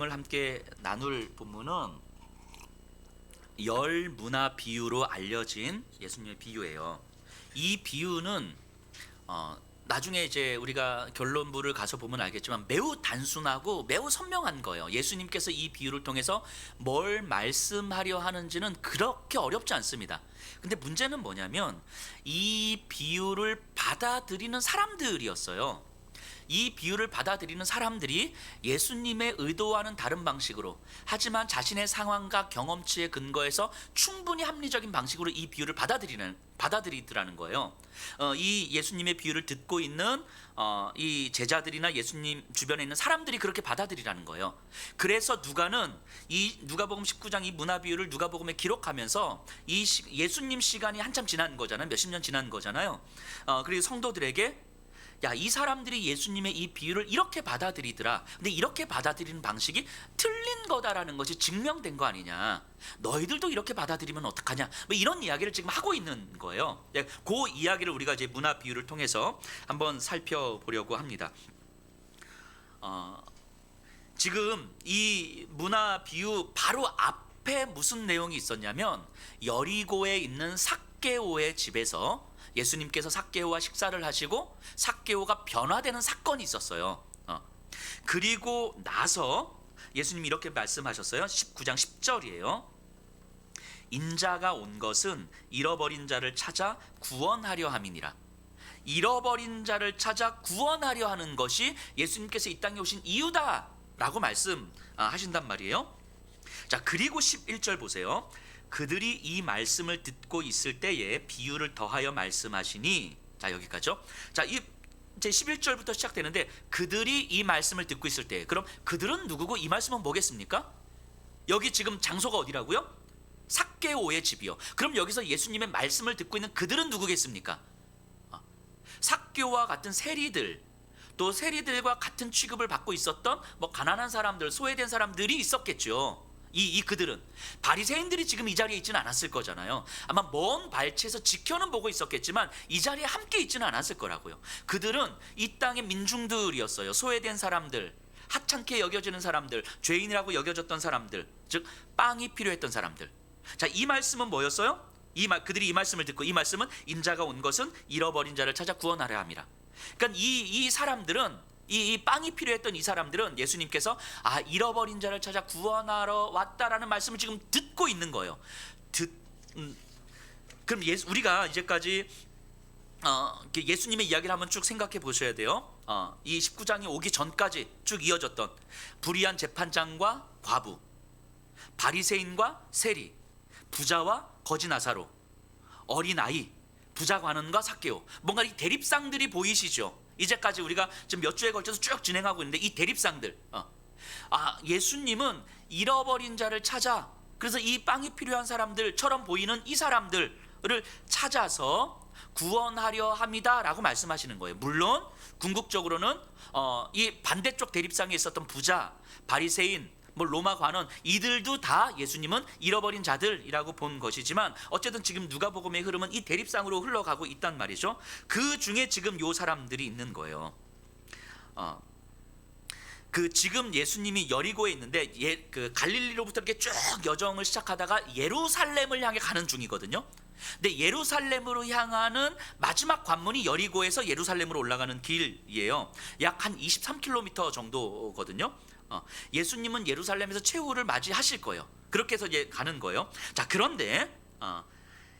오늘 함께 나눌 본문은 열 문화 비유로 알려진 예수님의 비유예요. 이 비유는 나중에 이제 우리가 결론부를 가서 보면 알겠지만 매우 단순하고 매우 선명한 거예요. 예수님께서 이 비유를 통해서 뭘 말씀하려 하는지는 그렇게 어렵지 않습니다. 근데 문제는 뭐냐면 이 비유를 받아들이는 사람들이었어요. 이 비유를 받아들이는 사람들이 예수님의 의도와는 다른 방식으로, 하지만 자신의 상황과 경험치에 근거해서 충분히 합리적인 방식으로 이 비유를 받아들이더라는 거예요. 이 예수님의 비유를 듣고 있는 이 제자들이나 예수님 주변에 있는 사람들이 그렇게 받아들이라는 거예요. 그래서 누가는 이 누가복음 19장 이 문화 비유를 누가복음에 기록하면서 예수님 시간이 한참 지난 거잖아요. 몇십 년 지난 거잖아요. 그리고 성도들에게 야, 이 사람들이 예수님의 이 비유를 이렇게 받아들이더라. 근데 이렇게 받아들이는 방식이 틀린 거다라는 것이 증명된 거 아니냐. 너희들도 이렇게 받아들이면 어떡하냐. 뭐 이런 이야기를 지금 하고 있는 거예요. 그 이야기를 우리가 이제 문화 비유를 통해서 한번 살펴보려고 합니다. 지금 이 문화 비유 바로 앞에 무슨 내용이 있었냐면 여리고에 있는 삭개오의 집에서 예수님께서 삭개오와 식사를 하시고 삭개오가 변화되는 사건이 있었어요. 그리고 나서 예수님이 이렇게 말씀하셨어요. 19장 10절이에요. 인자가 온 것은 잃어버린 자를 찾아 구원하려 함이니라. 잃어버린 자를 찾아 구원하려 하는 것이 예수님께서 이 땅에 오신 이유다라고 말씀하신단 말이에요. 자, 그리고 11절 보세요. 그들이 이 말씀을 듣고 있을 때에 비유를 더하여 말씀하시니, 자 여기까지죠. 자, 이제 11절부터 시작되는데 그들이 이 말씀을 듣고 있을 때, 그럼 그들은 누구고 이 말씀은 뭐겠습니까? 여기 지금 장소가 어디라고요? 삭개오의 집이요. 그럼 여기서 예수님의 말씀을 듣고 있는 그들은 누구겠습니까? 삭개오와 같은 세리들, 또 세리들과 같은 취급을 받고 있었던 뭐 가난한 사람들, 소외된 사람들이 있었겠죠. 이 그들은 바리새인들이 지금 이 자리에 있지는 않았을 거잖아요. 아마 먼 발치에서 지켜는 보고 있었겠지만 이 자리에 함께 있지는 않았을 거라고요. 그들은 이 땅의 민중들이었어요. 소외된 사람들, 하찮게 여겨지는 사람들, 죄인이라고 여겨졌던 사람들, 즉 빵이 필요했던 사람들. 자, 이 말씀은 뭐였어요? 그들이 이 말씀을 듣고, 이 말씀은 인자가 온 것은 잃어버린 자를 찾아 구원하려 함이라. 그러니까 이 사람들은, 이 빵이 필요했던 이 사람들은 예수님께서 잃어버린 자를 찾아 구원하러 왔다라는 말씀을 지금 듣고 있는 거예요. 그럼 우리가 이제까지 예수님의 이야기를 한번 쭉 생각해 보셔야 돼요. 이 19장이 오기 전까지 쭉 이어졌던 불의한 재판장과 과부, 바리새인과 세리, 부자와 거지 나사로, 어린아이, 부자 관원과 삭개오, 뭔가 이 대립상들이 보이시죠? 이제까지 우리가 지금 몇 주에 걸쳐서 쭉 진행하고 있는데 이 대립상들, 예수님은 잃어버린 자를 찾아, 그래서 이 빵이 필요한 사람들처럼 보이는 이 사람들을 찾아서 구원하려 합니다라고 말씀하시는 거예요. 물론 궁극적으로는 이 반대쪽 대립상에 있었던 부자, 바리새인, 뭐 로마 관원, 이들도 다 예수님은 잃어버린 자들이라고 본 것이지만 어쨌든 지금 누가복음의 흐름은 이 대립상으로 흘러가고 있단 말이죠. 그 중에 지금 요 사람들이 있는 거예요. 지금 예수님이 여리고에 있는데 그 갈릴리로부터 이렇게 쭉 여정을 시작하다가 예루살렘을 향해 가는 중이거든요. 근데 예루살렘으로 향하는 마지막 관문이 여리고에서 예루살렘으로 올라가는 길이에요. 약 한 23km 정도거든요. 예수님은 예루살렘에서 최후를 맞이하실 거예요. 그렇게 해서 가는 거예요. 자, 그런데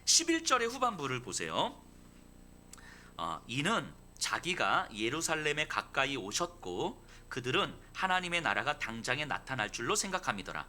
11절의 후반부를 보세요. 이는 자기가 예루살렘에 가까이 오셨고 그들은 하나님의 나라가 당장에 나타날 줄로 생각함이더라.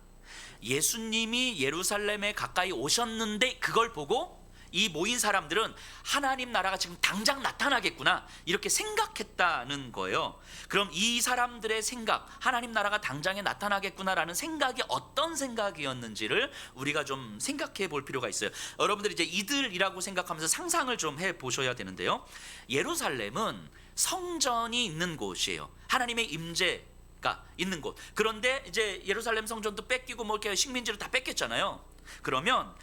예수님이 예루살렘에 가까이 오셨는데 그걸 보고 이 모인 사람들은 하나님 나라가 지금 당장 나타나겠구나 이렇게 생각했다는 거예요. 그럼 이 사람들의 생각, 하나님 나라가 당장에 나타나겠구나라는 생각이 어떤 생각이었는지를 우리가 좀 생각해 볼 필요가 있어요. 여러분들이 이제 이들이라고 생각하면서 상상을 좀 해 보셔야 되는데요. 예루살렘은 성전이 있는 곳이에요. 하나님의 임재가 있는 곳. 그런데 이제 예루살렘 성전도 뺏기고 뭐 이렇게 식민지로 다 뺏겼잖아요. 그러면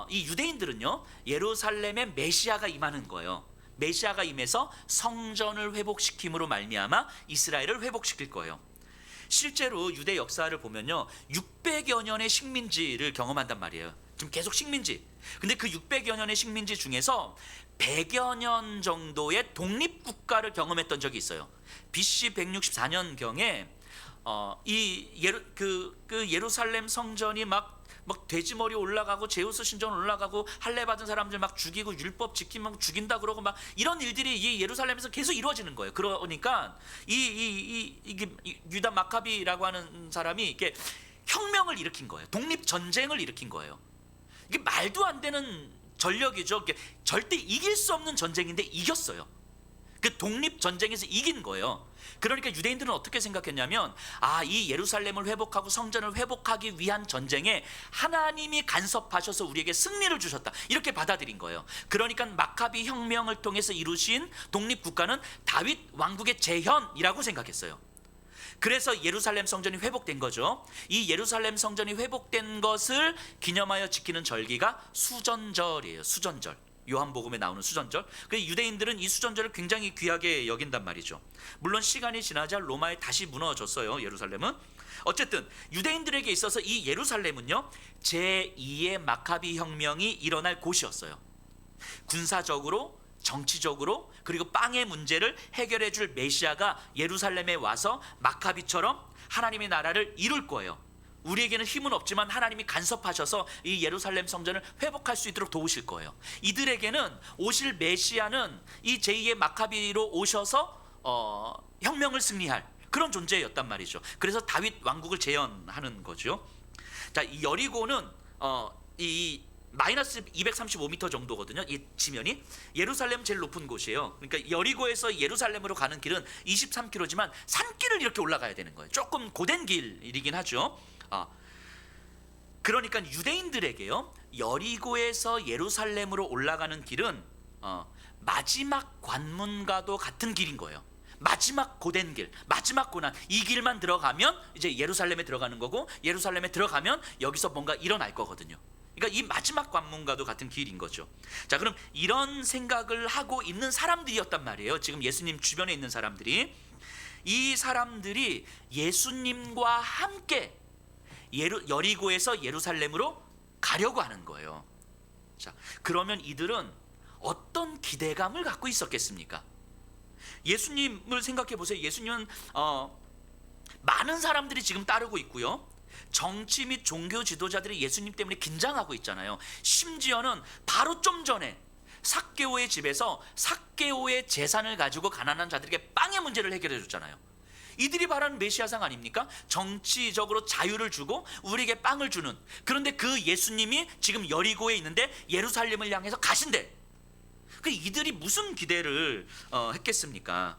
이 유대인들은요, 예루살렘에 메시아가 임하는 거예요. 메시아가 임해서 성전을 회복시킴으로 말미암아 이스라엘을 회복시킬 거예요. 실제로 유대 역사를 보면요, 600여 년의 식민지를 경험한단 말이에요. 지금 계속 식민지. 근데 그 600여 년의 식민지 중에서 100여 년 정도의 독립국가를 경험했던 적이 있어요. BC 164년 경에 그 예루살렘 성전이 막 돼지머리 올라가고 제우스 신전 올라가고 할례 받은 사람들 막 죽이고 율법 지키면 죽인다 그러고 막 이런 일들이 이 예루살렘에서 계속 이루어지는 거예요. 그러니까 이게 유다 마카비라고 하는 사람이 이게 혁명을 일으킨 거예요. 독립 전쟁을 일으킨 거예요. 이게 말도 안 되는 전력이죠. 이게 절대 이길 수 없는 전쟁인데 이겼어요. 그 독립 전쟁에서 이긴 거예요. 그러니까 유대인들은 어떻게 생각했냐면, 이 예루살렘을 회복하고 성전을 회복하기 위한 전쟁에 하나님이 간섭하셔서 우리에게 승리를 주셨다, 이렇게 받아들인 거예요. 그러니까 마카비 혁명을 통해서 이루신 독립국가는 다윗 왕국의 재현이라고 생각했어요. 그래서 예루살렘 성전이 회복된 거죠. 이 예루살렘 성전이 회복된 것을 기념하여 지키는 절기가 수전절이에요. 수전절. 요한복음에 나오는 수전절. 그 유대인들은 이 수전절을 굉장히 귀하게 여긴단 말이죠. 물론 시간이 지나자 로마에 다시 무너졌어요, 예루살렘은. 어쨌든 유대인들에게 있어서 이 예루살렘은요, 제2의 마카비 혁명이 일어날 곳이었어요. 군사적으로, 정치적으로, 그리고 빵의 문제를 해결해 줄 메시아가 예루살렘에 와서 마카비처럼 하나님의 나라를 이룰 거예요. 우리에게는 힘은 없지만 하나님이 간섭하셔서 이 예루살렘 성전을 회복할 수 있도록 도우실 거예요. 이들에게는 오실 메시아는 이 제2의 마카비로 오셔서 혁명을 승리할 그런 존재였단 말이죠. 그래서 다윗 왕국을 재현하는 거죠. 자, 이 여리고는 이 마이너스 235m 정도거든요. 이 지면이 예루살렘 제일 높은 곳이에요. 그러니까 여리고에서 예루살렘으로 가는 길은 23km지만 산길을 이렇게 올라가야 되는 거예요. 조금 고된 길이긴 하죠. 그러니까 유대인들에게요, 여리고에서 예루살렘으로 올라가는 길은 마지막 관문과도 같은 길인 거예요. 마지막 고된 길, 마지막 고난, 이 길만 들어가면 이제 예루살렘에 들어가는 거고, 예루살렘에 들어가면 여기서 뭔가 일어날 거거든요. 그러니까 이 마지막 관문과도 같은 길인 거죠. 자, 그럼 이런 생각을 하고 있는 사람들이었단 말이에요. 지금 예수님 주변에 있는 사람들이. 이 사람들이 예수님과 함께 여리고에서 예루살렘으로 가려고 하는 거예요. 자, 그러면 이들은 어떤 기대감을 갖고 있었겠습니까? 예수님을 생각해 보세요. 예수님은 많은 사람들이 지금 따르고 있고요. 정치 및 종교 지도자들이 예수님 때문에 긴장하고 있잖아요. 심지어는 바로 좀 전에 삭개오의 집에서 삭개오의 재산을 가지고 가난한 자들에게 빵의 문제를 해결해 줬잖아요. 이들이 바라는 메시아상 아닙니까? 정치적으로 자유를 주고 우리에게 빵을 주는. 그런데 그 예수님이 지금 여리고에 있는데 예루살렘을 향해서 가신대. 그 이들이 무슨 기대를 했겠습니까?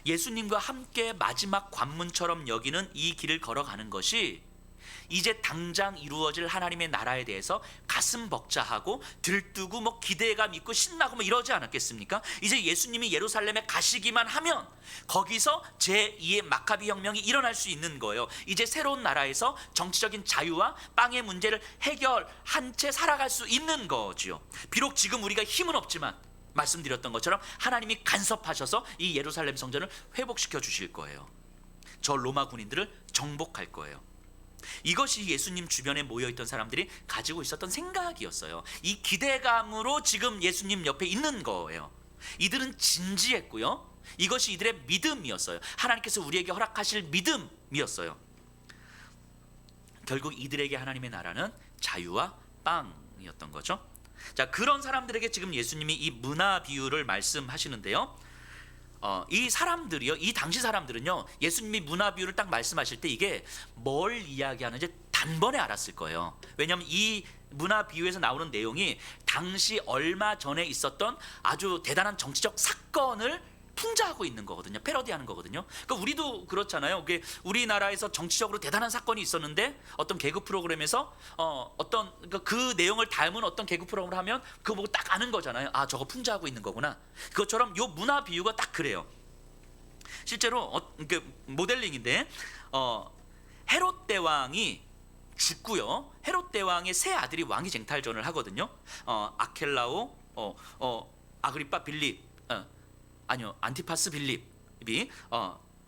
예수님과 함께 마지막 관문처럼 여기는 이 길을 걸어가는 것이 이제 당장 이루어질 하나님의 나라에 대해서 가슴 벅차하고 들뜨고 기대감 있고 신나고 이러지 않았겠습니까? 이제 예수님이 예루살렘에 가시기만 하면 거기서 제2의 마카비 혁명이 일어날 수 있는 거예요. 이제 새로운 나라에서 정치적인 자유와 빵의 문제를 해결한 채 살아갈 수 있는 거지요. 비록 지금 우리가 힘은 없지만 말씀드렸던 것처럼 하나님이 간섭하셔서 이 예루살렘 성전을 회복시켜 주실 거예요. 저 로마 군인들을 정복할 거예요. 이것이 예수님 주변에 모여있던 사람들이 가지고 있었던 생각이었어요. 이 기대감으로 지금 예수님 옆에 있는 거예요. 이들은 진지했고요, 이것이 이들의 믿음이었어요. 하나님께서 우리에게 허락하실 믿음이었어요. 결국 이들에게 하나님의 나라는 자유와 빵이었던 거죠. 자, 그런 사람들에게 지금 예수님이 이 문화 비유를 말씀하시는데요, 이 사람들이요, 이 당시 사람들은요, 예수님이 문화 비유를 딱 말씀하실 때 이게 뭘 이야기하는지 단번에 알았을 거예요. 왜냐하면 이 문화 비유에서 나오는 내용이 당시 얼마 전에 있었던 아주 대단한 정치적 사건을 풍자하고 있는 거거든요. 패러디하는 거거든요. 그러니까 우리도 그렇잖아요. 우리나라에서 정치적으로 대단한 사건이 있었는데 어떤 개그 프로그램에서 어떤 그 내용을 닮은 어떤 개그 프로그램을 하면 그거 보고 딱 아는 거잖아요. 아, 저거 풍자하고 있는 거구나. 그것처럼 요 문화 비유가 딱 그래요. 실제로 모델링인데 헤롯 대왕이 죽고요, 헤롯 대왕의 세 아들이 왕위 쟁탈전을 하거든요. 아켈라오, 아그리파 빌립, 안티파스 빌립이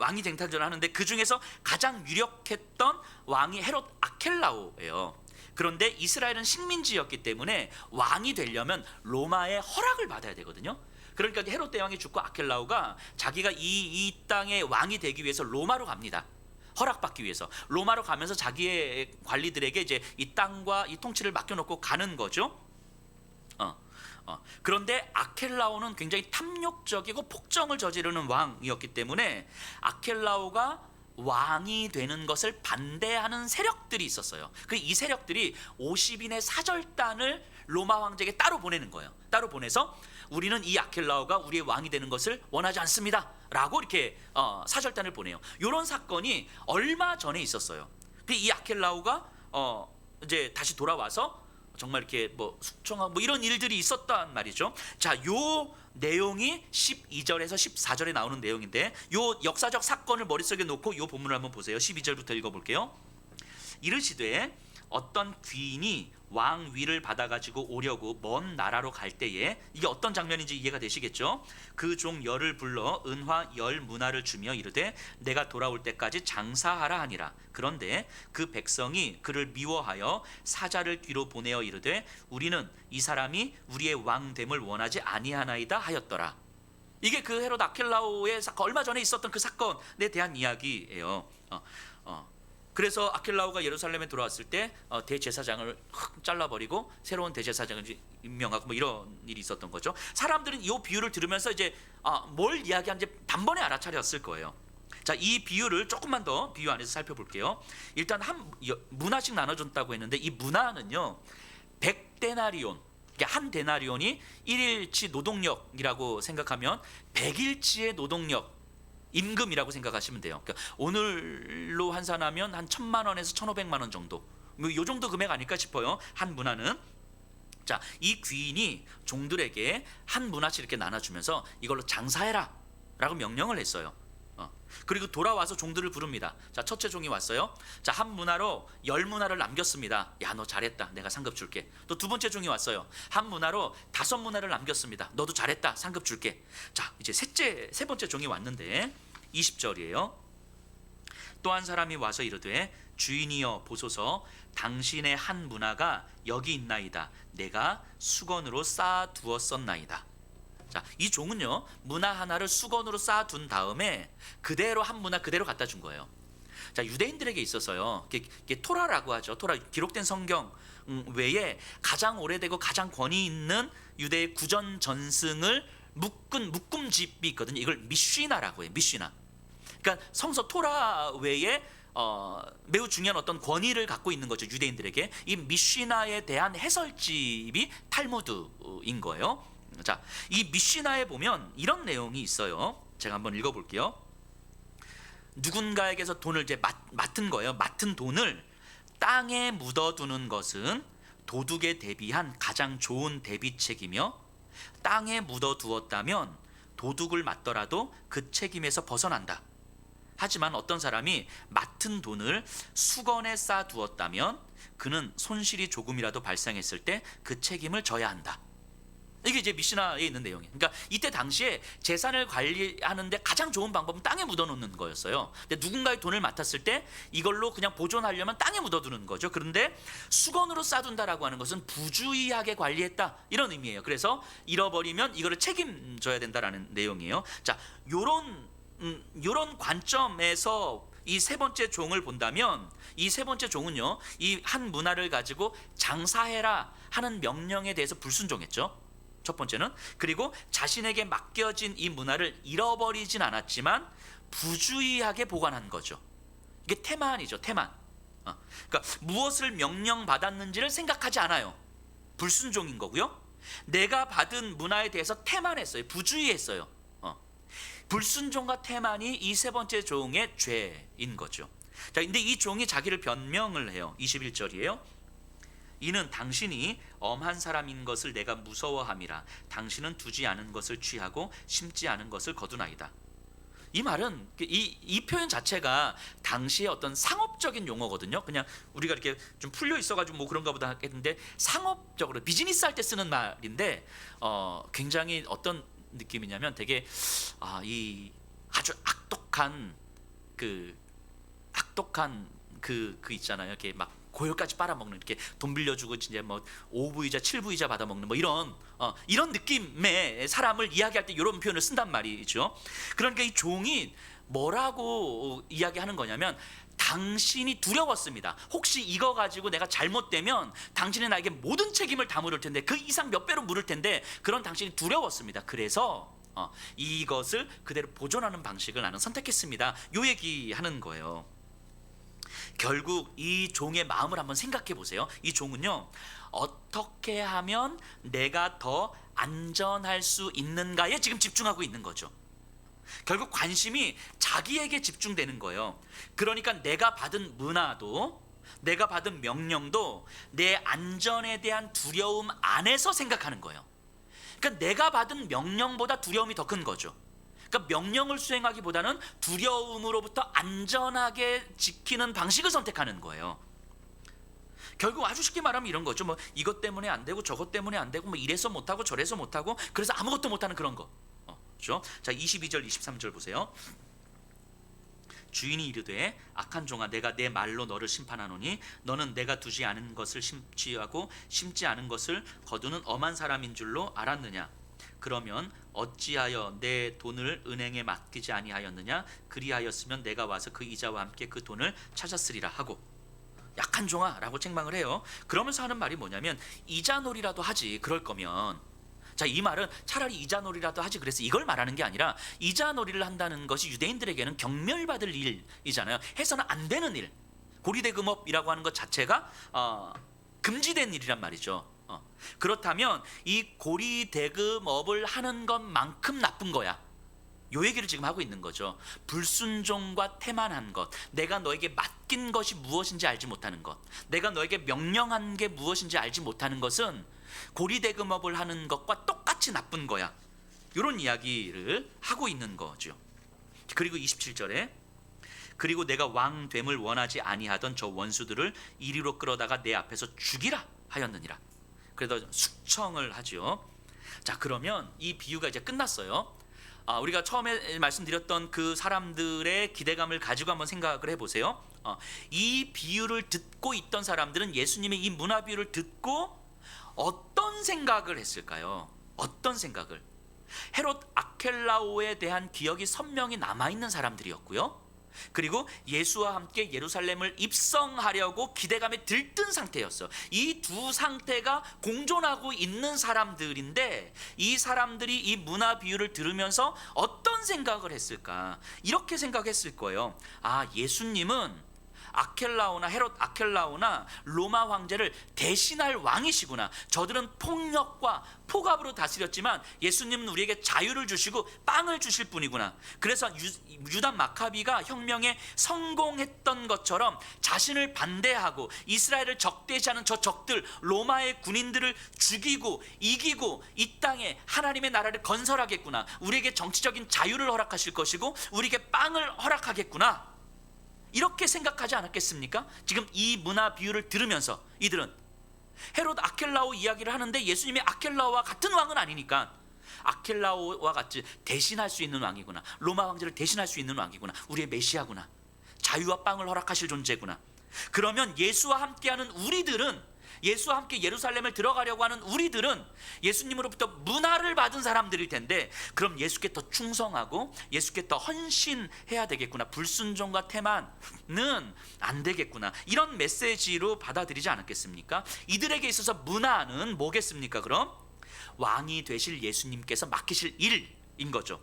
왕이 쟁탈전을 하는데 그 중에서 가장 유력했던 왕이 헤롯 아켈라오예요. 그런데 이스라엘은 식민지였기 때문에 왕이 되려면 로마의 허락을 받아야 되거든요. 그러니까 헤롯 대왕이 죽고 아켈라오가 자기가 이 땅의 왕이 되기 위해서 로마로 갑니다. 허락받기 위해서 로마로 가면서 자기의 관리들에게 이제 이 땅과 이 통치를 맡겨놓고 가는 거죠. 그런데 아켈라오는 굉장히 탐욕적이고 폭정을 저지르는 왕이었기 때문에 아켈라오가 왕이 되는 것을 반대하는 세력들이 있었어요. 이 세력들이 50인의 사절단을 로마 황제에게 따로 보내는 거예요. 따로 보내서 우리는 이 아켈라오가 우리의 왕이 되는 것을 원하지 않습니다 라고 이렇게 사절단을 보내요. 이런 사건이 얼마 전에 있었어요. 이 아켈라오가 이제 다시 돌아와서 정말 이렇게 뭐 숙청하고 뭐 이런 일들이 있었단 말이죠. 자, 요 내용이 12절에서 14절에 나오는 내용인데 요 역사적 사건을 머릿속에 놓고 요 본문을 한번 보세요. 12절부터 읽어볼게요. 이르시되 어떤 귀인이 왕 위를 받아가지고 오려고 먼 나라로 갈 때에, 이게 어떤 장면인지 이해가 되시겠죠? 그 종 열을 불러 은화 10문화를 주며 이르되 내가 돌아올 때까지 장사하라 하니라. 그런데 그 백성이 그를 미워하여 사자를 뒤로 보내어 이르되 우리는 이 사람이 우리의 왕됨을 원하지 아니하나이다 하였더라. 이게 그 헤롯 아켈라오의 얼마 전에 있었던 그 사건에 대한 이야기예요. 그래서 아켈라오가 예루살렘에 돌아왔을 때 대제사장을 확 잘라버리고 새로운 대제사장을 임명하고 뭐 이런 일이 있었던 거죠. 사람들은 이 비유를 들으면서 이제 뭘 이야기하는지 단번에 알아차렸을 거예요. 자, 이 비유를 조금만 더 비유 안에서 살펴볼게요. 일단 한 문화씩 나눠줬다고 했는데 이 문화는요 100데나리온, 한 데나리온이 1일치 노동력이라고 생각하면 100일치의 노동력 임금이라고 생각하시면 돼요. 그러니까 오늘로 환산하면 한 1,000만 원에서 1,500만 원 정도, 뭐 이 정도 금액 아닐까 싶어요. 한 문화는. 자, 이 귀인이 종들에게 한 문화씩 이렇게 나눠주면서 이걸로 장사해라 라고 명령을 했어요. 그리고 돌아와서 종들을 부릅니다. 자, 첫째 종이 왔어요. 자, 한 문화로 10문화를 남겼습니다. 야, 너 잘했다, 내가 상급 줄게. 또 두 번째 종이 왔어요. 한 문화로 5문화를 남겼습니다. 너도 잘했다, 상급 줄게. 자, 이제 세 번째 종이 왔는데 20절이에요. 또 한 사람이 와서 이르되 주인이여 보소서, 당신의 한 문화가 여기 있나이다. 내가 수건으로 쌓아 두었었나이다. 자, 이 종은요 문화 하나를 수건으로 쌓아둔 다음에 그대로 한 문화 그대로 갖다 준 거예요. 자, 유대인들에게 있어서요 이게 토라라고 하죠. 토라, 기록된 성경 외에 가장 오래되고 가장 권위 있는 유대의 구전 전승을 묶음집이 있거든요. 이걸 미쉬나라고 해요. 미쉬나. 그러니까 성서 토라 외에 매우 중요한 어떤 권위를 갖고 있는 거죠. 유대인들에게 이 미쉬나에 대한 해설집이 탈무드인 거예요. 자, 이 미쉬나에 보면 이런 내용이 있어요. 제가 한번 읽어볼게요. 누군가에게서 돈을 이제 맡은 거예요. 맡은 돈을 땅에 묻어두는 것은 도둑에 대비한 가장 좋은 대비책이며 땅에 묻어두었다면 도둑을 맞더라도 그 책임에서 벗어난다. 하지만 어떤 사람이 맡은 돈을 수건에 쌓아두었다면 그는 손실이 조금이라도 발생했을 때 그 책임을 져야 한다. 이게 이제 미시나에 있는 내용이에요. 그러니까 이때 당시에 재산을 관리하는데 가장 좋은 방법은 땅에 묻어놓는 거였어요. 근데 누군가의 돈을 맡았을 때 이걸로 그냥 보존하려면 땅에 묻어두는 거죠. 그런데 수건으로 쌓둔다라고 하는 것은 부주의하게 관리했다, 이런 의미예요. 그래서 잃어버리면 이거를 책임져야 된다라는 내용이에요. 자, 요런 관점에서 이 세 번째 종을 본다면 이 세 번째 종은요 이 한 문화를 가지고 장사해라 하는 명령에 대해서 불순종했죠. 첫 번째는. 그리고 자신에게 맡겨진 이 문화를 잃어버리진 않았지만 부주의하게 보관한 거죠. 이게 태만이죠. 태만. 그러니까 무엇을 명령받았는지를 생각하지 않아요. 불순종인 거고요. 내가 받은 문화에 대해서 태만했어요. 부주의했어요. 불순종과 태만이 이 세 번째 종의 죄인 거죠. 자, 근데 이 종이 자기를 변명을 해요. 21절이에요. 이는 당신이 엄한 사람인 것을 내가 무서워함이라. 당신은 두지 않은 것을 취하고 심지 않은 것을 거두나이다. 이 말은 이 표현 자체가 당시의 어떤 상업적인 용어거든요. 그냥 우리가 이렇게 좀 풀려 있어가지고 뭐 그런가 보다 했는데 상업적으로 비즈니스 할 때 쓰는 말인데 굉장히 어떤 느낌이냐면 되게 이 아주 악독한 그 악독한 그 있잖아요. 이렇게 막 고열까지 빨아먹는, 이렇게 돈 빌려주고 진짜 뭐 5부이자 7부이자 받아먹는 뭐 이런 느낌의 사람을 이야기할 때 이런 표현을 쓴단 말이죠. 그러니까 이 종이 뭐라고 이야기하는 거냐면, 당신이 두려웠습니다. 혹시 이거 가지고 내가 잘못되면 당신이 나에게 모든 책임을 다 물을 텐데, 그 이상 몇 배로 물을 텐데, 그런 당신이 두려웠습니다. 그래서 이것을 그대로 보존하는 방식을 나는 선택했습니다. 요 얘기하는 거예요. 결국 이 종의 마음을 한번 생각해 보세요. 이 종은요, 어떻게 하면 내가 더 안전할 수 있는가에 지금 집중하고 있는 거죠. 결국 관심이 자기에게 집중되는 거예요. 그러니까 내가 받은 문화도, 내가 받은 명령도 내 안전에 대한 두려움 안에서 생각하는 거예요. 그러니까 내가 받은 명령보다 두려움이 더 큰 거죠. 그러니까 명령을 수행하기보다는 두려움으로부터 안전하게 지키는 방식을 선택하는 거예요. 결국 아주 쉽게 말하면 이런 거죠. 뭐 이것 때문에 안 되고 저것 때문에 안 되고, 뭐 이래서 못하고 저래서 못하고, 그래서 아무것도 못하는 그런 거. 그렇죠? 자, 22절 23절 보세요. 주인이 이르되 악한 종아, 내가 내 말로 너를 심판하노니 너는 내가 두지 않은 것을 심지 않은 것을 거두는 엄한 사람인 줄로 알았느냐? 그러면 어찌하여 내 돈을 은행에 맡기지 아니하였느냐? 그리하였으면 내가 와서 그 이자와 함께 그 돈을 찾았으리라 하고. 약한 종아 라고 책망을 해요. 그러면서 하는 말이 뭐냐면, 이자놀이라도 하지, 그럴 거면. 자, 이 말은 차라리 이자놀이라도 하지, 그래서 이걸 말하는 게 아니라, 이자놀이를 한다는 것이 유대인들에게는 경멸받을 일이잖아요. 해서는 안 되는 일, 고리대금업이라고 하는 것 자체가 금지된 일이란 말이죠. 그렇다면 이 고리대금업을 하는 것만큼 나쁜 거야, 요 얘기를 지금 하고 있는 거죠. 불순종과 태만한 것, 내가 너에게 맡긴 것이 무엇인지 알지 못하는 것, 내가 너에게 명령한 게 무엇인지 알지 못하는 것은 고리대금업을 하는 것과 똑같이 나쁜 거야, 이런 이야기를 하고 있는 거죠. 그리고 27절에 그리고 내가 왕됨을 원하지 아니하던 저 원수들을 이리로 끌어다가 내 앞에서 죽이라 하였느니라. 그래서 숙청을 하죠. 자, 그러면 이 비유가 이제 끝났어요. 우리가 처음에 말씀드렸던 그 사람들의 기대감을 가지고 한번 생각을 해보세요. 이 비유를 듣고 있던 사람들은 예수님의 이 문화 비유를 듣고 어떤 생각을 했을까요? 어떤 생각을? 헤롯 아켈라오에 대한 기억이 선명히 남아있는 사람들이었고요. 그리고 예수와 함께 예루살렘을 입성하려고 기대감에 들뜬 상태였어요. 이 두 상태가 공존하고 있는 사람들인데, 이 사람들이 이 문화 비유를 들으면서 어떤 생각을 했을까? 이렇게 생각했을 거예요. 예수님은 아켈라오나 헤롯 아켈라오나 로마 황제를 대신할 왕이시구나. 저들은 폭력과 폭압으로 다스렸지만 예수님은 우리에게 자유를 주시고 빵을 주실 분이구나. 그래서 유다 마카비가 혁명에 성공했던 것처럼 자신을 반대하고 이스라엘을 적대시하는 저 적들, 로마의 군인들을 죽이고 이기고 이 땅에 하나님의 나라를 건설하겠구나. 우리에게 정치적인 자유를 허락하실 것이고 우리에게 빵을 허락하겠구나. 이렇게 생각하지 않았겠습니까? 지금 이 문화 비유를 들으면서 이들은 헤롯 아켈라오 이야기를 하는데, 예수님이 아켈라오와 같은 왕은 아니니까 아켈라오와 같이 대신할 수 있는 왕이구나, 로마 황제를 대신할 수 있는 왕이구나, 우리의 메시아구나, 자유와 빵을 허락하실 존재구나. 그러면 예수와 함께하는 우리들은, 예수와 함께 예루살렘을 들어가려고 하는 우리들은 예수님으로부터 문화를 받은 사람들일 텐데, 그럼 예수께 더 충성하고 예수께 더 헌신해야 되겠구나. 불순종과 태만은 안 되겠구나. 이런 메시지로 받아들이지 않았겠습니까? 이들에게 있어서 문화는 뭐겠습니까? 그럼 왕이 되실 예수님께서 맡기실 일인 거죠.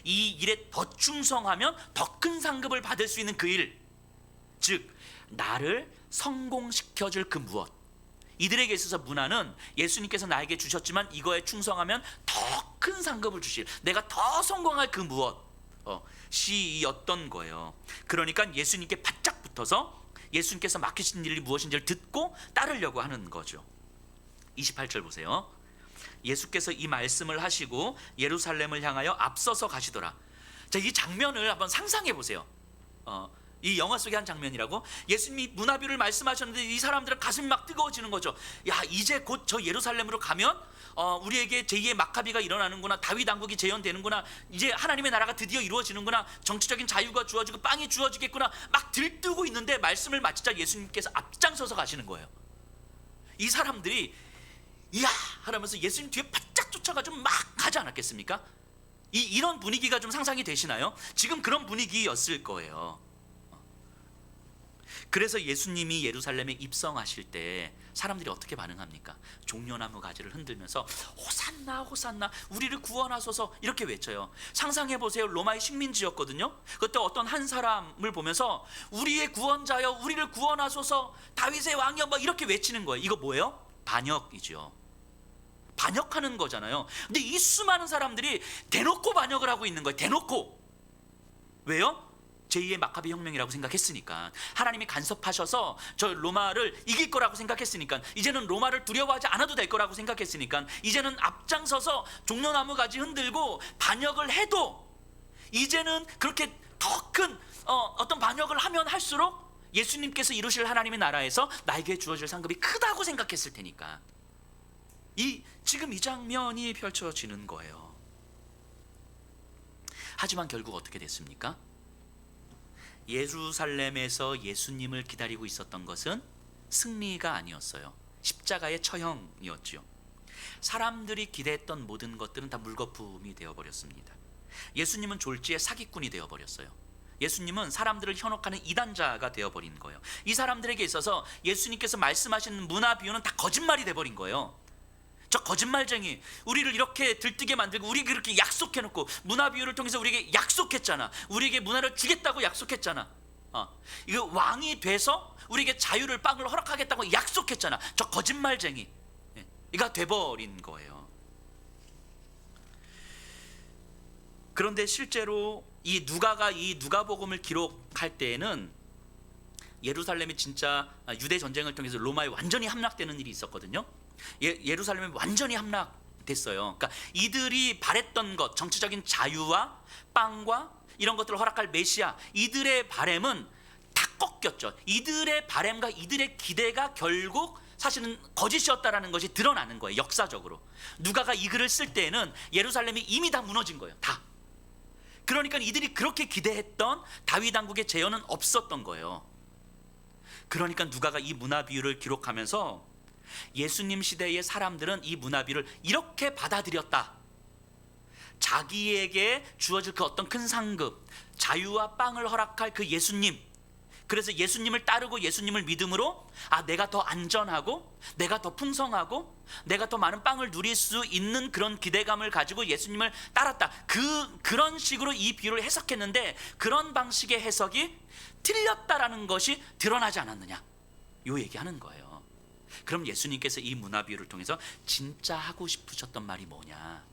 이 일에 더 충성하면 더 큰 상급을 받을 수 있는 그 일, 즉 나를 성공시켜줄 그 무엇. 이들에게 있어서 문화는 예수님께서 나에게 주셨지만 이거에 충성하면 더 큰 상급을 주실, 내가 더 성공할 그 무엇이었던 거예요. 그러니까 예수님께 바짝 붙어서 예수님께서 맡기신 일이 무엇인지를 듣고 따르려고 하는 거죠. 28절 보세요. 예수께서 이 말씀을 하시고 예루살렘을 향하여 앞서서 가시더라. 자, 이 장면을 한번 상상해 보세요. 이 영화 속의 한 장면이라고. 예수님이 문화비유를 말씀하셨는데 이 사람들은 가슴이 막 뜨거워지는 거죠. 야, 이제 곧 저 예루살렘으로 가면 우리에게 제2의 마카비가 일어나는구나, 다윗 왕국이 재현되는구나, 이제 하나님의 나라가 드디어 이루어지는구나, 정치적인 자유가 주어지고 빵이 주어지겠구나, 막 들뜨고 있는데 말씀을 마치자 예수님께서 앞장서서 가시는 거예요. 이 사람들이 이야 하면서 예수님 뒤에 바짝 쫓아가지고 막 가지 않았겠습니까? 이런 분위기가 좀 상상이 되시나요? 지금 그런 분위기였을 거예요. 그래서 예수님이 예루살렘에 입성하실 때 사람들이 어떻게 반응합니까? 종려나무 가지를 흔들면서 호산나 호산나, 우리를 구원하소서, 이렇게 외쳐요. 상상해 보세요. 로마의 식민지였거든요. 그때 어떤 한 사람을 보면서 우리의 구원자여, 우리를 구원하소서, 다윗의 왕이여, 막 이렇게 외치는 거예요. 이거 뭐예요? 반역이죠. 반역하는 거잖아요. 근데 이 수많은 사람들이 대놓고 반역을 하고 있는 거예요. 대놓고. 왜요? 제2의 마카비 혁명이라고 생각했으니까, 하나님이 간섭하셔서 저 로마를 이길 거라고 생각했으니까, 이제는 로마를 두려워하지 않아도 될 거라고 생각했으니까, 이제는 앞장서서 종려나무 가지 흔들고 반역을 해도 이제는 그렇게 더 큰 어떤 반역을 하면 할수록 예수님께서 이루실 하나님의 나라에서 나에게 주어질 상급이 크다고 생각했을 테니까, 지금 이 장면이 펼쳐지는 거예요. 하지만 결국 어떻게 됐습니까? 예루살렘에서 예수님을 기다리고 있었던 것은 승리가 아니었어요. 십자가의 처형이었죠. 사람들이 기대했던 모든 것들은 다 물거품이 되어버렸습니다. 예수님은 졸지의 사기꾼이 되어버렸어요. 예수님은 사람들을 현혹하는 이단자가 되어버린 거예요. 이 사람들에게 있어서 예수님께서 말씀하시는 문화 비유는 다 거짓말이 되어버린 거예요. 저 거짓말쟁이, 우리를 이렇게 들뜨게 만들고 우리에게 그렇게 약속해놓고, 문화 비유를 통해서 우리에게 약속했잖아. 우리에게 문화를 주겠다고 약속했잖아. 이거 왕이 돼서 우리에게 자유를, 빵을 허락하겠다고 약속했잖아. 저 거짓말쟁이, 이가 돼버린 거예요. 그런데 실제로 이 누가가 이 누가복음을 기록할 때에는 예루살렘이 진짜 유대 전쟁을 통해서 로마에 완전히 함락되는 일이 있었거든요. 예루살렘이 완전히 함락됐어요. 그러니까 이들이 바랬던 것, 정치적인 자유와 빵과 이런 것들을 허락할 메시아, 이들의 바램은 다 꺾였죠. 이들의 바램과 이들의 기대가 결국 사실은 거짓이었다라는 것이 드러나는 거예요. 역사적으로 누가가 이 글을 쓸 때에는 예루살렘이 이미 다 무너진 거예요. 다. 그러니까 이들이 그렇게 기대했던 다윗 왕국의 재현은 없었던 거예요. 그러니까 누가가 이 문화 비유를 기록하면서 예수님 시대의 사람들은 이 문화 비유를 이렇게 받아들였다. 자기에게 주어질 그 어떤 큰 상급, 자유와 빵을 허락할 그 예수님, 그래서 예수님을 따르고 예수님을 믿음으로 내가 더 안전하고, 내가 더 풍성하고, 내가 더 많은 빵을 누릴 수 있는 그런 기대감을 가지고 예수님을 따랐다. 그런 식으로 이 비유를 해석했는데, 그런 방식의 해석이 틀렸다라는 것이 드러나지 않았느냐, 요 얘기하는 거예요. 그럼 예수님께서 이 문화 비유를 통해서 진짜 하고 싶으셨던 말이 뭐냐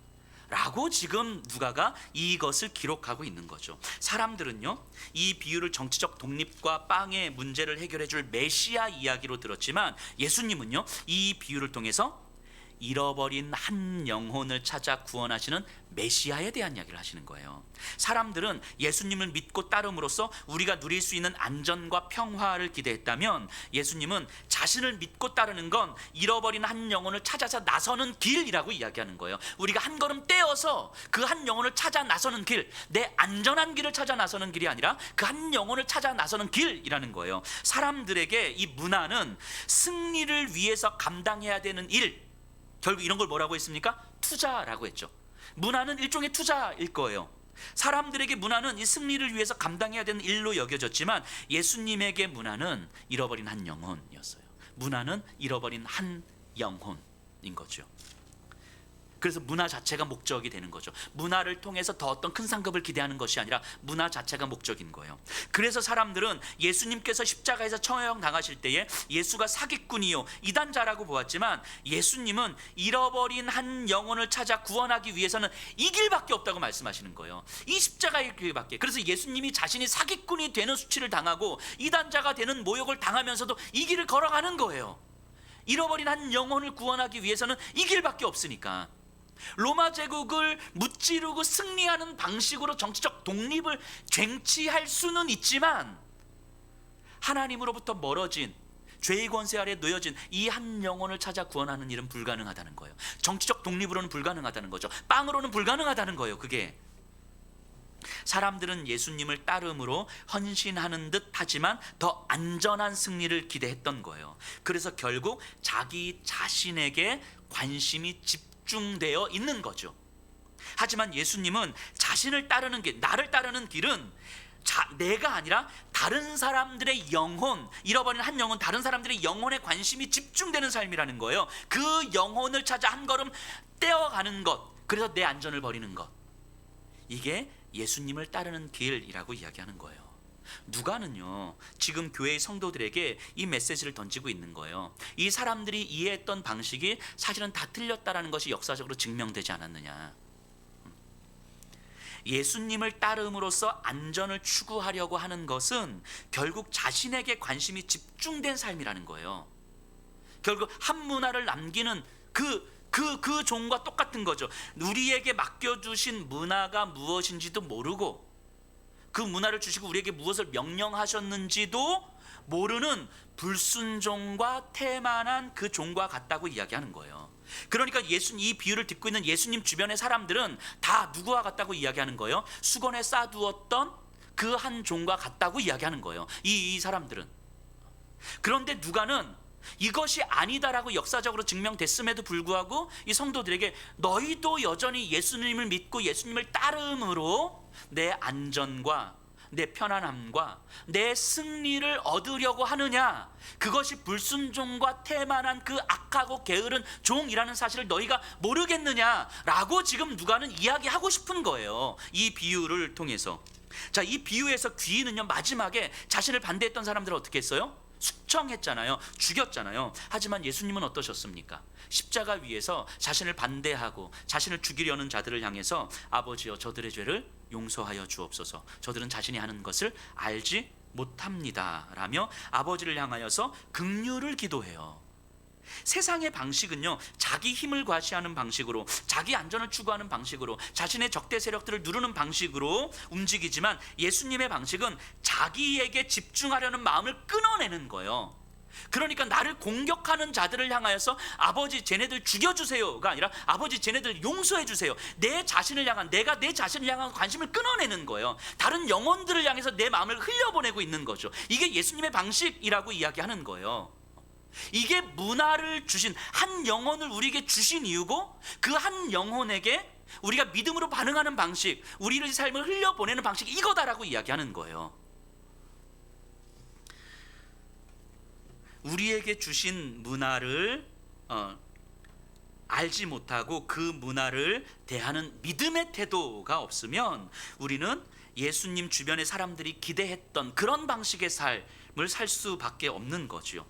라고 지금 누가가 이것을 기록하고 있는 거죠. 사람들은요, 이 비유를 정치적 독립과 빵의 문제를 해결해 줄 메시아 이야기로 들었지만, 예수님은요, 이 비유를 통해서 잃어버린 한 영혼을 찾아 구원하시는 메시아에 대한 이야기를 하시는 거예요. 사람들은 예수님을 믿고 따름으로써 우리가 누릴 수 있는 안전과 평화를 기대했다면, 예수님은 자신을 믿고 따르는 건 잃어버린 한 영혼을 찾아서 나서는 길이라고 이야기하는 거예요. 우리가 한 걸음 떼어서 그 한 영혼을 찾아 나서는 길, 내 안전한 길을 찾아 나서는 길이 아니라 그 한 영혼을 찾아 나서는 길이라는 거예요. 사람들에게 이 문화는 승리를 위해서 감당해야 되는 일, 결국 이런 걸 뭐라고 했습니까? 투자라고 했죠. 문화는 일종의 투자일 거예요. 사람들에게 문화는 이 승리를 위해서 감당해야 되는 일로 여겨졌지만, 예수님에게 문화는 잃어버린 한 영혼이었어요. 문화는 잃어버린 한 영혼인 거죠. 그래서 문화 자체가 목적이 되는 거죠. 문화를 통해서 더 어떤 큰 상급을 기대하는 것이 아니라 문화 자체가 목적인 거예요. 그래서 사람들은 예수님께서 십자가에서 처형 당하실 때에 예수가 사기꾼이요 이단자라고 보았지만, 예수님은 잃어버린 한 영혼을 찾아 구원하기 위해서는 이 길밖에 없다고 말씀하시는 거예요. 이 십자가의 길밖에. 그래서 예수님이 자신이 사기꾼이 되는 수치를 당하고 이단자가 되는 모욕을 당하면서도 이 길을 걸어가는 거예요. 잃어버린 한 영혼을 구원하기 위해서는 이 길밖에 없으니까. 로마 제국을 무찌르고 승리하는 방식으로 정치적 독립을 쟁취할 수는 있지만, 하나님으로부터 멀어진 죄의 권세 아래 놓여진 이 한 영혼을 찾아 구원하는 일은 불가능하다는 거예요. 정치적 독립으로는 불가능하다는 거죠. 빵으로는 불가능하다는 거예요. 그게 사람들은 예수님을 따름으로 헌신하는 듯 하지만 더 안전한 승리를 기대했던 거예요. 그래서 결국 자기 자신에게 관심이 집중되어 있는 거죠. 하지만 예수님은 자신을 따르는 길, 나를 따르는 길은 내가 아니라 다른 사람들의 영혼, 잃어버린 한 영혼, 다른 사람들의 영혼에 관심이 집중되는 삶이라는 거예요. 그 영혼을 찾아 한 걸음 떼어가는 것, 그래서 내 안전을 버리는 것, 이게 예수님을 따르는 길이라고 이야기하는 거예요. 누가는요, 지금 교회의 성도들에게 이 메시지를 던지고 있는 거예요. 이 사람들이 이해했던 방식이 사실은 다 틀렸다라는 것이 역사적으로 증명되지 않았느냐. 예수님을 따름으로써 안전을 추구하려고 하는 것은 결국 자신에게 관심이 집중된 삶이라는 거예요. 결국 한 문화를 남기는 그 종과 똑같은 거죠. 우리에게 맡겨주신 문화가 무엇인지도 모르고 그 문화를 주시고 우리에게 무엇을 명령하셨는지도 모르는 불순종과 태만한 그 종과 같다고 이야기하는 거예요. 그러니까 이 비유를 듣고 있는 예수님 주변의 사람들은 다 누구와 같다고 이야기하는 거예요? 수건에 싸두었던 그 한 종과 같다고 이야기하는 거예요. 이 사람들은. 그런데 누가는 이것이 아니다라고 역사적으로 증명됐음에도 불구하고 이 성도들에게 너희도 여전히 예수님을 믿고 예수님을 따름으로 내 안전과 내 편안함과 내 승리를 얻으려고 하느냐, 그것이 불순종과 태만한 그 악하고 게으른 종이라는 사실을 너희가 모르겠느냐라고 지금 누가는 이야기하고 싶은 거예요. 이 비유를 통해서. 자, 이 비유에서 귀인은요, 마지막에 자신을 반대했던 사람들을 어떻게 했어요? 숙청했잖아요. 죽였잖아요. 하지만 예수님은 어떠셨습니까? 십자가 위에서 자신을 반대하고 자신을 죽이려는 자들을 향해서 아버지여 저들의 죄를 용서하여 주옵소서. 저들은 자신이 하는 것을 알지 못합니다 라며 아버지를 향하여서 긍휼을 기도해요. 세상의 방식은요, 자기 힘을 과시하는 방식으로, 자기 안전을 추구하는 방식으로, 자신의 적대 세력들을 누르는 방식으로 움직이지만 예수님의 방식은 자기에게 집중하려는 마음을 끊어내는 거예요. 그러니까 나를 공격하는 자들을 향하여서 아버지 쟤네들 죽여주세요가 아니라 아버지 쟤네들 용서해주세요. 내 자신을 향한, 내가 내 자신을 향한 관심을 끊어내는 거예요. 다른 영혼들을 향해서 내 마음을 흘려보내고 있는 거죠. 이게 예수님의 방식이라고 이야기하는 거예요. 이게 문화를 주신, 한 영혼을 우리에게 주신 이유고, 그 한 영혼에게 우리가 믿음으로 반응하는 방식, 우리의 삶을 흘려보내는 방식이 이거다라고 이야기하는 거예요. 우리에게 주신 문화를 알지 못하고 그 문화를 대하는 믿음의 태도가 없으면 우리는 예수님 주변의 사람들이 기대했던 그런 방식의 삶을 살 수밖에 없는 거죠.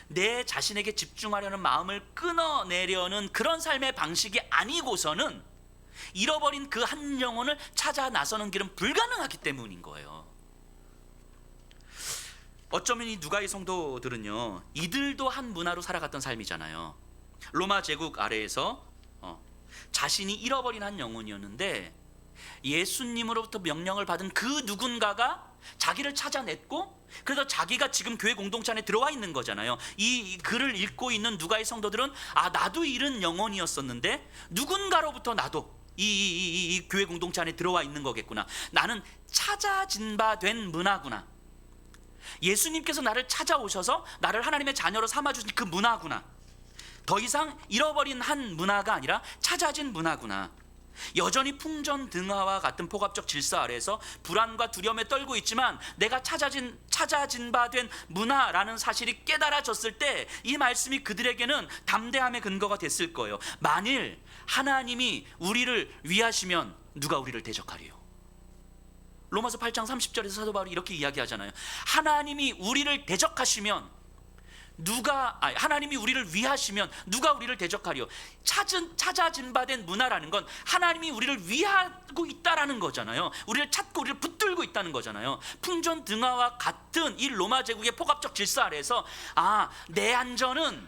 내 자신에게 집중하려는 마음을 끊어내려는 그런 삶의 방식이 아니고서는 잃어버린 그 한 영혼을 찾아 나서는 길은 불가능하기 때문인 거예요. 어쩌면 이 누가의 성도들은요, 이들도 한 문화로 살아갔던 삶이잖아요. 로마 제국 아래에서 자신이 잃어버린 한 영혼이었는데 예수님으로부터 명령을 받은 그 누군가가 자기를 찾아냈고, 그래서 자기가 지금 교회 공동체 안에 들어와 있는 거잖아요. 이 글을 읽고 있는 누가의 성도들은 나도 잃은 영혼이었었는데 누군가로부터 나도 이 교회 공동체 안에 들어와 있는 거겠구나. 나는 찾아진 바 된 문화구나. 예수님께서 나를 찾아오셔서 나를 하나님의 자녀로 삼아주신 그 문화구나. 더 이상 잃어버린 한 문화가 아니라 찾아진 문화구나. 여전히 풍전등화와 같은 폭압적 질서 아래에서 불안과 두려움에 떨고 있지만 내가 찾아진 바 된 문화라는 사실이 깨달아졌을 때 이 말씀이 그들에게는 담대함의 근거가 됐을 거예요. 만일 하나님이 우리를 위하시면 누가 우리를 대적하리요? 로마서 8장 30절에서 사도 바울이 이렇게 이야기하잖아요. 하나님이 우리를 대적하시면 하나님이 우리를 위하시면 누가 우리를 대적하리요? 찾아진 바 된 문화라는 건 하나님이 우리를 위하고 있다라는 거잖아요. 우리를 찾고 우리를 붙들고 있다는 거잖아요. 풍전등화와 같은 이 로마 제국의 폭압적 질서 아래에서 내 안전은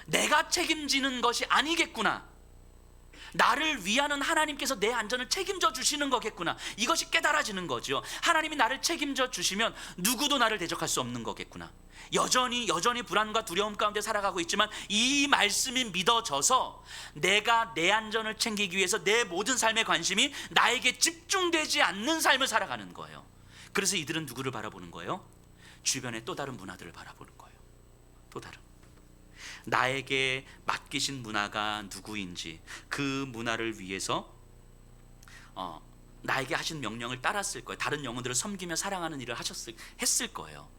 내가 책임지는 것이 아니겠구나. 나를 위하는 하나님께서 내 안전을 책임져 주시는 거겠구나. 이것이 깨달아지는 거죠. 하나님이 나를 책임져 주시면 누구도 나를 대적할 수 없는 거겠구나. 여전히 불안과 두려움 가운데 살아가고 있지만 이 말씀이 믿어져서 내가 내 안전을 챙기기 위해서 내 모든 삶의 관심이 나에게 집중되지 않는 삶을 살아가는 거예요. 그래서 이들은 누구를 바라보는 거예요? 주변의 또 다른 문화들을 바라보는 거예요. 또 다른, 나에게 맡기신 문화가 누구인지 그 문화를 위해서 나에게 하신 명령을 따랐을 거예요. 다른 영혼들을 섬기며 사랑하는 일을 했을 거예요.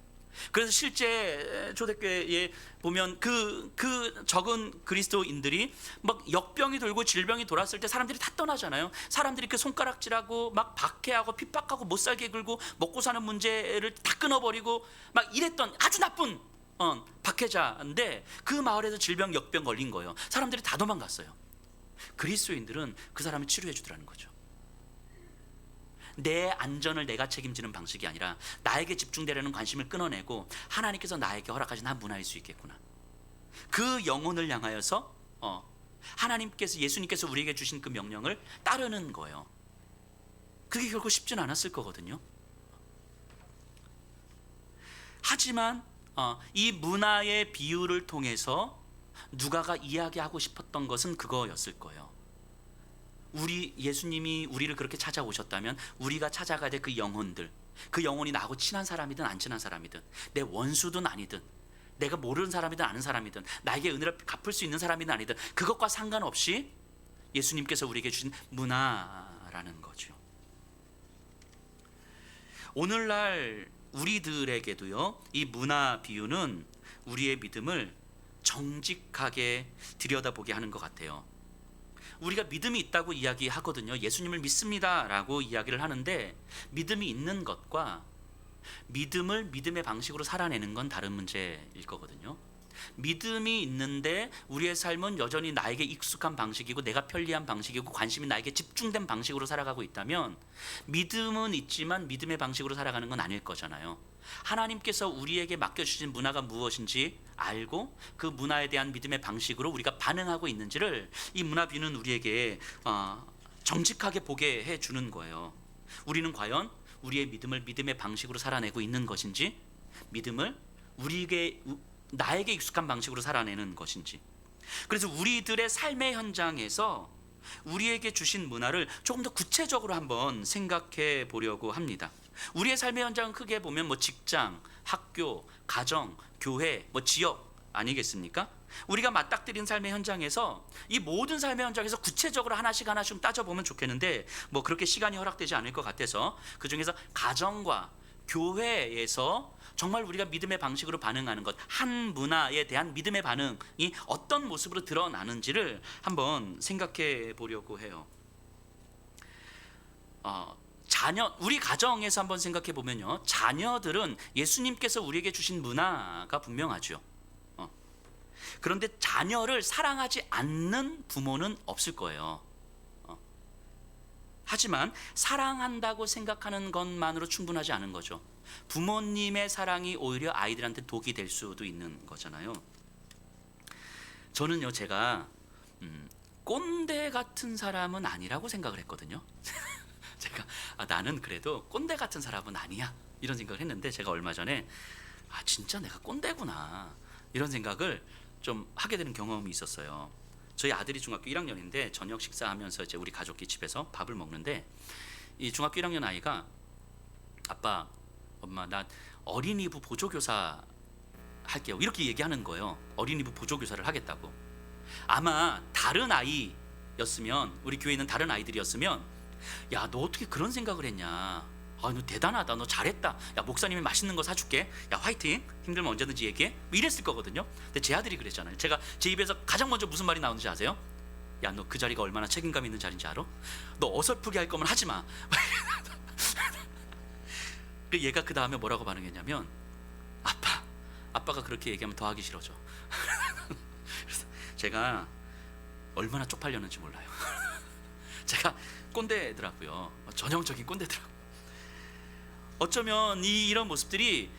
그래서 실제 초대교회에 보면 그 적은 그리스도인들이 막 역병이 돌고 질병이 돌았을 때 사람들이 다 떠나잖아요. 사람들이 그 손가락질하고 막 박해하고 핍박하고 못 살게 굴고 먹고 사는 문제를 다 끊어버리고 막 이랬던 아주 나쁜 박해자인데 그 마을에서 질병 역병 걸린 거예요. 사람들이 다 도망갔어요. 그리스도인들은 그 사람을 치료해 주더라는 거죠. 내 안전을 내가 책임지는 방식이 아니라 나에게 집중되려는 관심을 끊어내고 하나님께서 나에게 허락하신 한 문화일 수 있겠구나. 그 영혼을 향하여서 하나님께서, 예수님께서 우리에게 주신 그 명령을 따르는 거예요. 그게 결코 쉽진 않았을 거거든요. 하지만 이 문화의 비유를 통해서 누가가 이야기하고 싶었던 것은 그거였을 거예요. 예수님이 우리를 그렇게 찾아오셨다면 우리가 찾아가야 될 그 영혼들, 그 영혼이 나하고 친한 사람이든 안 친한 사람이든, 내 원수든 아니든, 내가 모르는 사람이든 아는 사람이든, 나에게 은혜를 갚을 수 있는 사람이든 아니든, 그것과 상관없이 예수님께서 우리에게 주신 문화라는 거죠. 오늘날 우리들에게도요, 이 문화 비유는 우리의 믿음을 정직하게 들여다보게 하는 것 같아요. 우리가 믿음이 있다고 이야기하거든요. 예수님을 믿습니다라고 이야기를 하는데, 믿음이 있는 것과 믿음을 믿음의 방식으로 살아내는 건 다른 문제일 거거든요. 믿음이 있는데 우리의 삶은 여전히 나에게 익숙한 방식이고 내가 편리한 방식이고 관심이 나에게 집중된 방식으로 살아가고 있다면, 믿음은 있지만 믿음의 방식으로 살아가는 건 아닐 거잖아요. 하나님께서 우리에게 맡겨주신 문화가 무엇인지 알고 그 문화에 대한 믿음의 방식으로 우리가 반응하고 있는지를 이 문화 비유는 우리에게 정직하게 보게 해주는 거예요. 우리는 과연 우리의 믿음을 믿음의 방식으로 살아내고 있는 것인지, 믿음을 나에게 익숙한 방식으로 살아내는 것인지. 그래서 우리들의 삶의 현장에서 우리에게 주신 문화를 조금 더 구체적으로 한번 생각해 보려고 합니다. 우리의 삶의 현장은 크게 보면 직장, 학교, 가정, 교회, 지역 아니겠습니까? 우리가 맞닥뜨린 삶의 현장에서, 이 모든 삶의 현장에서 구체적으로 하나씩 따져보면 좋겠는데 그렇게 시간이 허락되지 않을 것 같아서 그 중에서 가정과 교회에서 정말 우리가 믿음의 방식으로 반응하는 것, 한 문화에 대한 믿음의 반응이 어떤 모습으로 드러나는지를 한번 생각해 보려고 해요. 우리 가정에서 한번 생각해 보면요, 자녀들은 예수님께서 우리에게 주신 문화가 분명하죠. 그런데 자녀를 사랑하지 않는 부모는 없을 거예요. 하지만 사랑한다고 생각하는 것만으로 충분하지 않은 거죠. 부모님의 사랑이 오히려 아이들한테 독이 될 수도 있는 거잖아요. 저는요, 제가 꼰대 같은 사람은 아니라고 생각을 했거든요. 제가 나는 그래도 꼰대 같은 사람은 아니야, 이런 생각을 했는데, 제가 얼마 전에 진짜 내가 꼰대구나, 이런 생각을 좀 하게 되는 경험이 있었어요. 저희 아들이 중학교 1학년인데 저녁 식사하면서 이제 우리 가족끼리 집에서 밥을 먹는데, 이 중학교 1학년 아이가 아빠, 엄마, 나 어린이부 보조교사 할게요, 이렇게 얘기하는 거예요. 어린이부 보조교사를 하겠다고. 아마 다른 아이였으면, 우리 교회에 있는 다른 아이들이었으면, 야, 너 어떻게 그런 생각을 했냐, 너 대단하다, 너 잘했다, 야, 목사님이 맛있는 거 사줄게, 야, 화이팅, 힘들면 언제든지 얘기해, 이랬을 거거든요. 근데 제 아들이 그랬잖아요. 제가 제 입에서 가장 먼저 무슨 말이 나오는지 아세요? 야, 너 그 자리가 얼마나 책임감 있는 자리인지 알아? 너 어설프게 할 거면 하지 마. 얘가 그 다음에 뭐라고 반응했냐면, 아빠가 그렇게 얘기하면 더 하기 싫어져. 그래서 제가 얼마나 쪽팔렸는지 몰라요. 제가 꼰대더라고요. 전형적인 꼰대더라고요. 어쩌면 이런 모습들이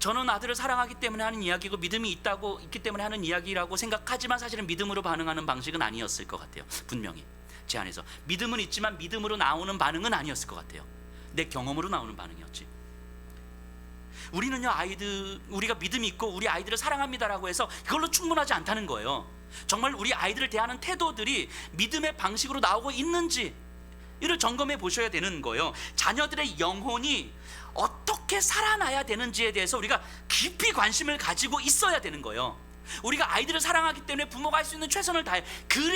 저는 아들을 사랑하기 때문에 하는 이야기고 믿음이 있기 때문에 하는 이야기라고 생각하지만 사실은 믿음으로 반응하는 방식은 아니었을 것 같아요. 분명히 제 안에서 믿음은 있지만 믿음으로 나오는 반응은 아니었을 것 같아요. 내 경험으로 나오는 반응이었지. 우리는요, 우리가 믿음이 있고 우리 아이들을 사랑합니다라고 해서 그걸로 충분하지 않다는 거예요. 정말 우리 아이들을 대하는 태도들이 믿음의 방식으로 나오고 있는지 이를 점검해 보셔야 되는 거예요. 자녀들의 영혼이 어떻게 살아나야 되는지에 대해서 우리가 깊이 관심을 가지고 있어야 되는 거예요. 우리가 아이들을 사랑하기 때문에 부모가 할 수 있는 최선을 다해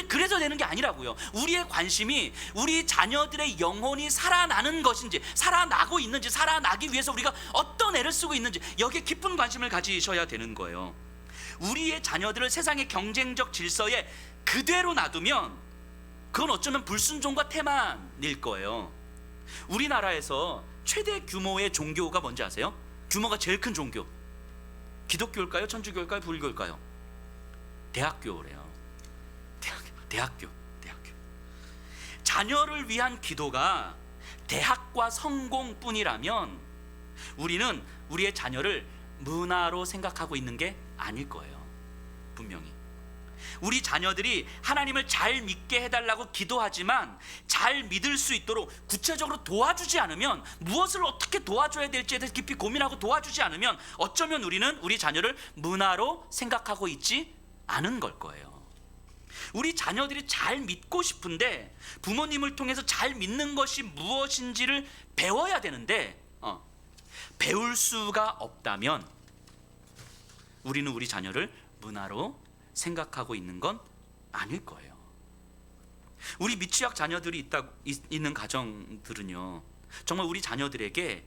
그래서 되는 게 아니라고요. 우리의 관심이 우리 자녀들의 영혼이 살아나는 것인지, 살아나고 있는지, 살아나기 위해서 우리가 어떤 애를 쓰고 있는지 여기에 깊은 관심을 가지셔야 되는 거예요. 우리의 자녀들을 세상의 경쟁적 질서에 그대로 놔두면 그건 어쩌면 불순종과 태만일 거예요. 우리나라에서 최대 규모의 종교가 뭔지 아세요? 규모가 제일 큰 종교, 기독교일까요? 천주교일까요? 불교일까요? 대학교래요. 대학교. 자녀를 위한 기도가 대학과 성공뿐이라면 우리는 우리의 자녀를 문화로 생각하고 있는 게 아닐 거예요. 분명히 우리 자녀들이 하나님을 잘 믿게 해달라고 기도하지만 잘 믿을 수 있도록 구체적으로 도와주지 않으면, 무엇을 어떻게 도와줘야 될지에 대해서 깊이 고민하고 도와주지 않으면 어쩌면 우리는 우리 자녀를 문화로 생각하고 있지 않은 걸 거예요. 우리 자녀들이 잘 믿고 싶은데 부모님을 통해서 잘 믿는 것이 무엇인지를 배워야 되는데 배울 수가 없다면 우리는 우리 자녀를 문화로 생각하고 있는 건 아닐 거예요. 우리 미취학 자녀들이 있는 가정들은요, 정말 우리 자녀들에게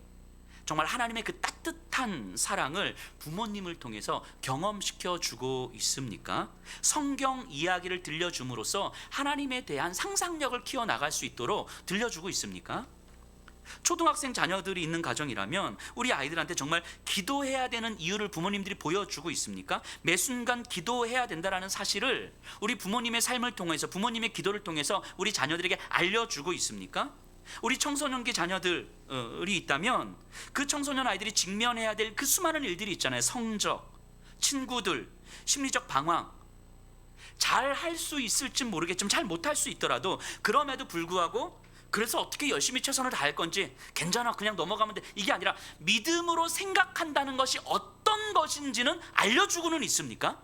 정말 하나님의 그 따뜻한 사랑을 부모님을 통해서 경험시켜 주고 있습니까? 성경 이야기를 들려줌으로써 하나님에 대한 상상력을 키워나갈 수 있도록 들려주고 있습니까? 초등학생 자녀들이 있는 가정이라면 우리 아이들한테 정말 기도해야 되는 이유를 부모님들이 보여주고 있습니까? 매 순간 기도해야 된다는 사실을 우리 부모님의 삶을 통해서, 부모님의 기도를 통해서 우리 자녀들에게 알려주고 있습니까? 우리 청소년기 자녀들이 있다면 그 청소년 아이들이 직면해야 될 그 수많은 일들이 있잖아요. 성적, 친구들, 심리적 방황. 잘 할 수 있을지 모르겠지만 잘 못할 수 있더라도 그럼에도 불구하고 그래서 어떻게 열심히 최선을 다할 건지, 괜찮아 그냥 넘어가면 돼, 이게 아니라 믿음으로 생각한다는 것이 어떤 것인지는 알려주고는 있습니까?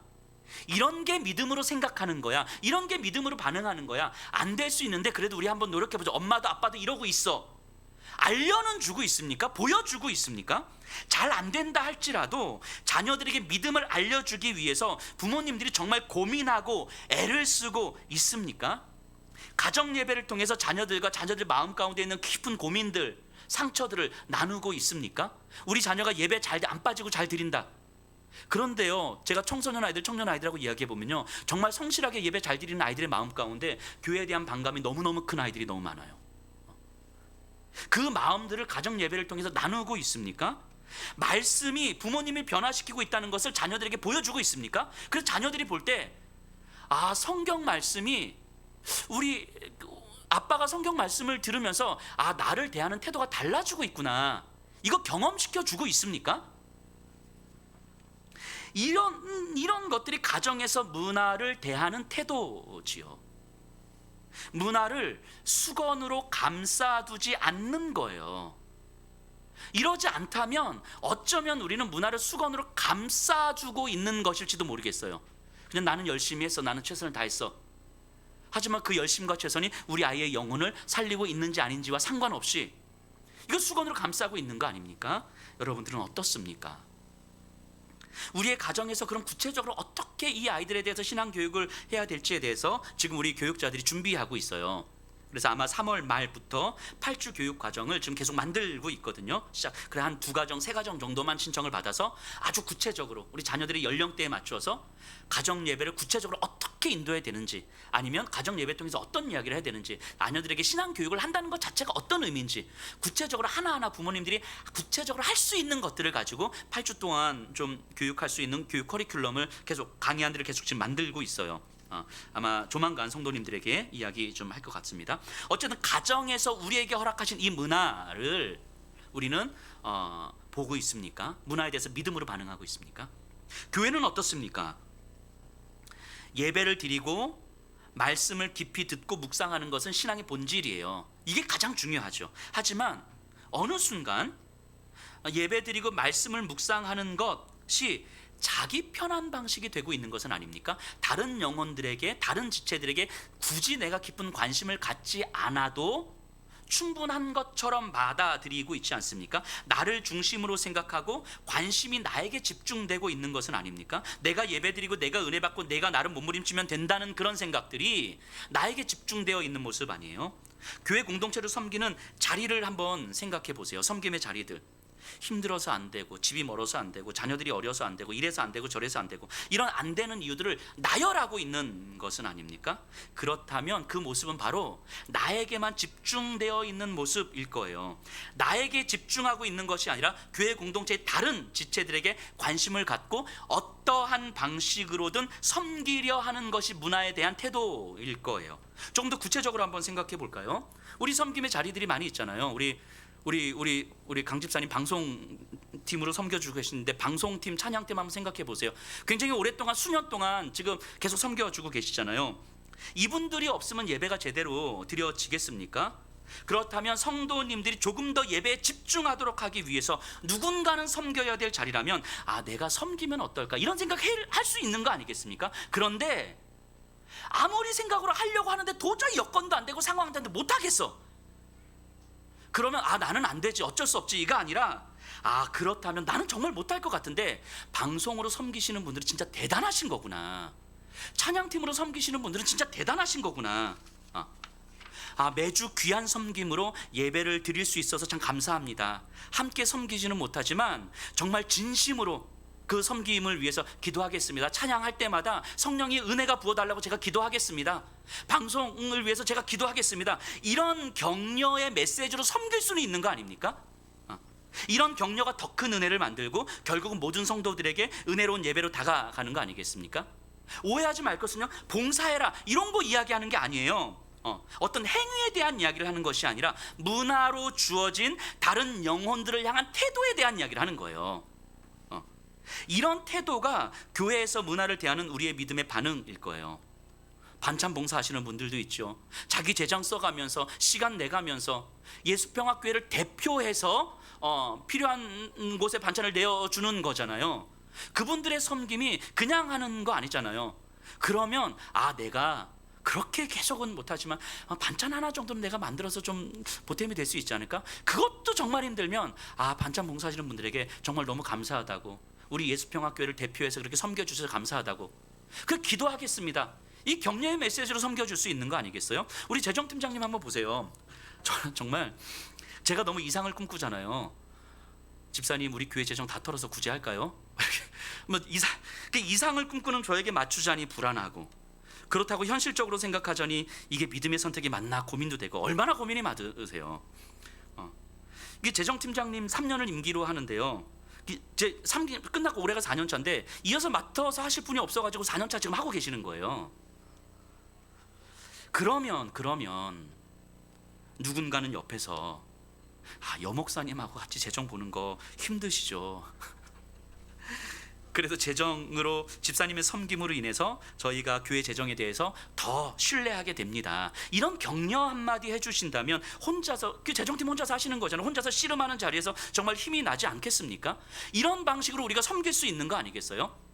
이런 게 믿음으로 생각하는 거야, 이런 게 믿음으로 반응하는 거야. 안 될 수 있는데 그래도 우리 한번 노력해보자, 엄마도 아빠도 이러고 있어, 알려는 주고 있습니까? 보여주고 있습니까? 잘 안 된다 할지라도 자녀들에게 믿음을 알려주기 위해서 부모님들이 정말 고민하고 애를 쓰고 있습니까? 가정 예배를 통해서 자녀들과 자녀들 마음 가운데 있는 깊은 고민들, 상처들을 나누고 있습니까? 우리 자녀가 예배 안 빠지고 잘 드린다. 그런데요, 제가 청년 아이들하고 이야기해 보면요, 정말 성실하게 예배 잘 드리는 아이들의 마음 가운데 교회에 대한 반감이 너무너무 큰 아이들이 너무 많아요. 그 마음들을 가정 예배를 통해서 나누고 있습니까? 말씀이 부모님을 변화시키고 있다는 것을 자녀들에게 보여주고 있습니까? 그래서 자녀들이 볼 때, 성경 말씀이, 우리 아빠가 성경 말씀을 들으면서 나를 대하는 태도가 달라지고 있구나, 이거 경험시켜 주고 있습니까? 이런 것들이 가정에서 문화를 대하는 태도지요. 문화를 수건으로 감싸두지 않는 거예요. 이러지 않다면 어쩌면 우리는 문화를 수건으로 감싸주고 있는 것일지도 모르겠어요. 그냥 나는 열심히 했어, 나는 최선을 다했어. 하지만 그 열심과 최선이 우리 아이의 영혼을 살리고 있는지 아닌지와 상관없이 이거 수건으로 감싸고 있는 거 아닙니까? 여러분들은 어떻습니까? 우리의 가정에서 그럼 구체적으로 어떻게 이 아이들에 대해서 신앙 교육을 해야 될지에 대해서 지금 우리 교육자들이 준비하고 있어요. 그래서 아마 3월 말부터 8주 교육 과정을 지금 계속 만들고 있거든요. 그래 한 2가정, 3가정 정도만 신청을 받아서 아주 구체적으로 우리 자녀들의 연령대에 맞춰서 가정 예배를 구체적으로 어떻게 인도해야 되는지, 아니면 가정 예배 통해서 어떤 이야기를 해야 되는지, 자녀들에게 신앙 교육을 한다는 것 자체가 어떤 의미인지 구체적으로 하나하나 부모님들이 구체적으로 할 수 있는 것들을 가지고 8주 동안 좀 교육할 수 있는 교육 커리큘럼을 계속, 강의안들을 계속 지금 만들고 있어요. 아마 조만간 성도님들에게 이야기 좀 할 것 같습니다. 어쨌든 가정에서 우리에게 허락하신 이 문화를 우리는 보고 있습니까? 문화에 대해서 믿음으로 반응하고 있습니까? 교회는 어떻습니까? 예배를 드리고 말씀을 깊이 듣고 묵상하는 것은 신앙의 본질이에요. 이게 가장 중요하죠. 하지만 어느 순간 예배 드리고 말씀을 묵상하는 것이 자기 편한 방식이 되고 있는 것은 아닙니까? 다른 영혼들에게, 다른 지체들에게 굳이 내가 깊은 관심을 갖지 않아도 충분한 것처럼 받아들이고 있지 않습니까? 나를 중심으로 생각하고 관심이 나에게 집중되고 있는 것은 아닙니까? 내가 예배드리고 내가 은혜 받고 내가 나를 몸부림치면 된다는 그런 생각들이 나에게 집중되어 있는 모습 아니에요? 교회 공동체를 섬기는 자리를 한번 생각해 보세요. 섬김의 자리들. 힘들어서 안 되고, 집이 멀어서 안 되고, 자녀들이 어려서 안 되고, 이래서 안 되고 저래서 안 되고, 이런 안 되는 이유들을 나열하고 있는 것은 아닙니까? 그렇다면 그 모습은 바로 나에게만 집중되어 있는 모습일 거예요. 나에게 집중하고 있는 것이 아니라 교회 공동체의 다른 지체들에게 관심을 갖고 어떠한 방식으로든 섬기려 하는 것이 문화에 대한 태도일 거예요. 좀 더 구체적으로 한번 생각해 볼까요? 우리 섬김의 자리들이 많이 있잖아요. 우리 강 집사님 방송팀으로 섬겨주고 계시는데, 방송팀, 찬양팀 한번 생각해 보세요. 굉장히 오랫동안, 수년 동안 지금 계속 섬겨주고 계시잖아요. 이분들이 없으면 예배가 제대로 드려지겠습니까? 그렇다면 성도님들이 조금 더 예배에 집중하도록 하기 위해서 누군가는 섬겨야 될 자리라면, 내가 섬기면 어떨까, 이런 생각할 수 있는 거 아니겠습니까? 그런데 아무리 생각으로 하려고 하는데 도저히 여건도 안 되고 상황도 안 되는데 못하겠어. 그러면 나는 안 되지, 어쩔 수 없지, 이가 아니라 그렇다면 나는 정말 못할 것 같은데 방송으로 섬기시는 분들은 진짜 대단하신 거구나. 찬양팀으로 섬기시는 분들은 진짜 대단하신 거구나. 매주 귀한 섬김으로 예배를 드릴 수 있어서 참 감사합니다. 함께 섬기지는 못하지만 정말 진심으로 그 섬김을 위해서 기도하겠습니다. 찬양할 때마다 성령의 은혜가 부어달라고 제가 기도하겠습니다. 방송을 위해서 제가 기도하겠습니다. 이런 격려의 메시지로 섬길 수는 있는 거 아닙니까? 이런 격려가 더 큰 은혜를 만들고 결국은 모든 성도들에게 은혜로운 예배로 다가가는 거 아니겠습니까? 오해하지 말 것은요, 봉사해라 이런 거 이야기하는 게 아니에요. 어떤 행위에 대한 이야기를 하는 것이 아니라 문화로 주어진 다른 영혼들을 향한 태도에 대한 이야기를 하는 거예요. 이런 태도가 교회에서 문화를 대하는 우리의 믿음의 반응일 거예요. 반찬 봉사하시는 분들도 있죠. 자기 재정 써가면서 시간 내가면서 예수평화교회를 대표해서 필요한 곳에 반찬을 내어주는 거잖아요. 그분들의 섬김이 그냥 하는 거 아니잖아요. 그러면 내가 그렇게 계속은 못하지만 반찬 하나 정도는 내가 만들어서 좀 보탬이 될 수 있지 않을까? 그것도 정말 힘들면 반찬 봉사하시는 분들에게 정말 너무 감사하다고, 우리 예수평화교회를 대표해서 그렇게 섬겨주셔서 감사하다고, 그 기도하겠습니다. 이 격려의 메시지로 섬겨줄 수 있는 거 아니겠어요? 우리 재정팀장님 한번 보세요. 저는 정말 제가 너무 이상을 꿈꾸잖아요. 집사님, 우리 교회 재정 다 털어서 굳이 할까요? 이상을 꿈꾸는 저에게 맞추자니 불안하고, 그렇다고 현실적으로 생각하자니 이게 믿음의 선택이 맞나 고민도 되고, 얼마나 고민이 많으세요. 이게 재정팀장님 3년을 임기로 하는데요, 제 3기 끝나고 올해가 4년 차인데 이어서 맡아서 하실 분이 없어가지고 4년 차 지금 하고 계시는 거예요. 그러면 누군가는 옆에서 여목사님하고 같이 재정 보는 거 힘드시죠? 그래서 재정으로, 집사님의 섬김으로 인해서 저희가 교회 재정에 대해서 더 신뢰하게 됩니다. 이런 격려 한마디 해주신다면, 혼자서, 그 재정팀 혼자서 하시는 거잖아요. 혼자서 씨름하는 자리에서 정말 힘이 나지 않겠습니까? 이런 방식으로 우리가 섬길 수 있는 거 아니겠어요?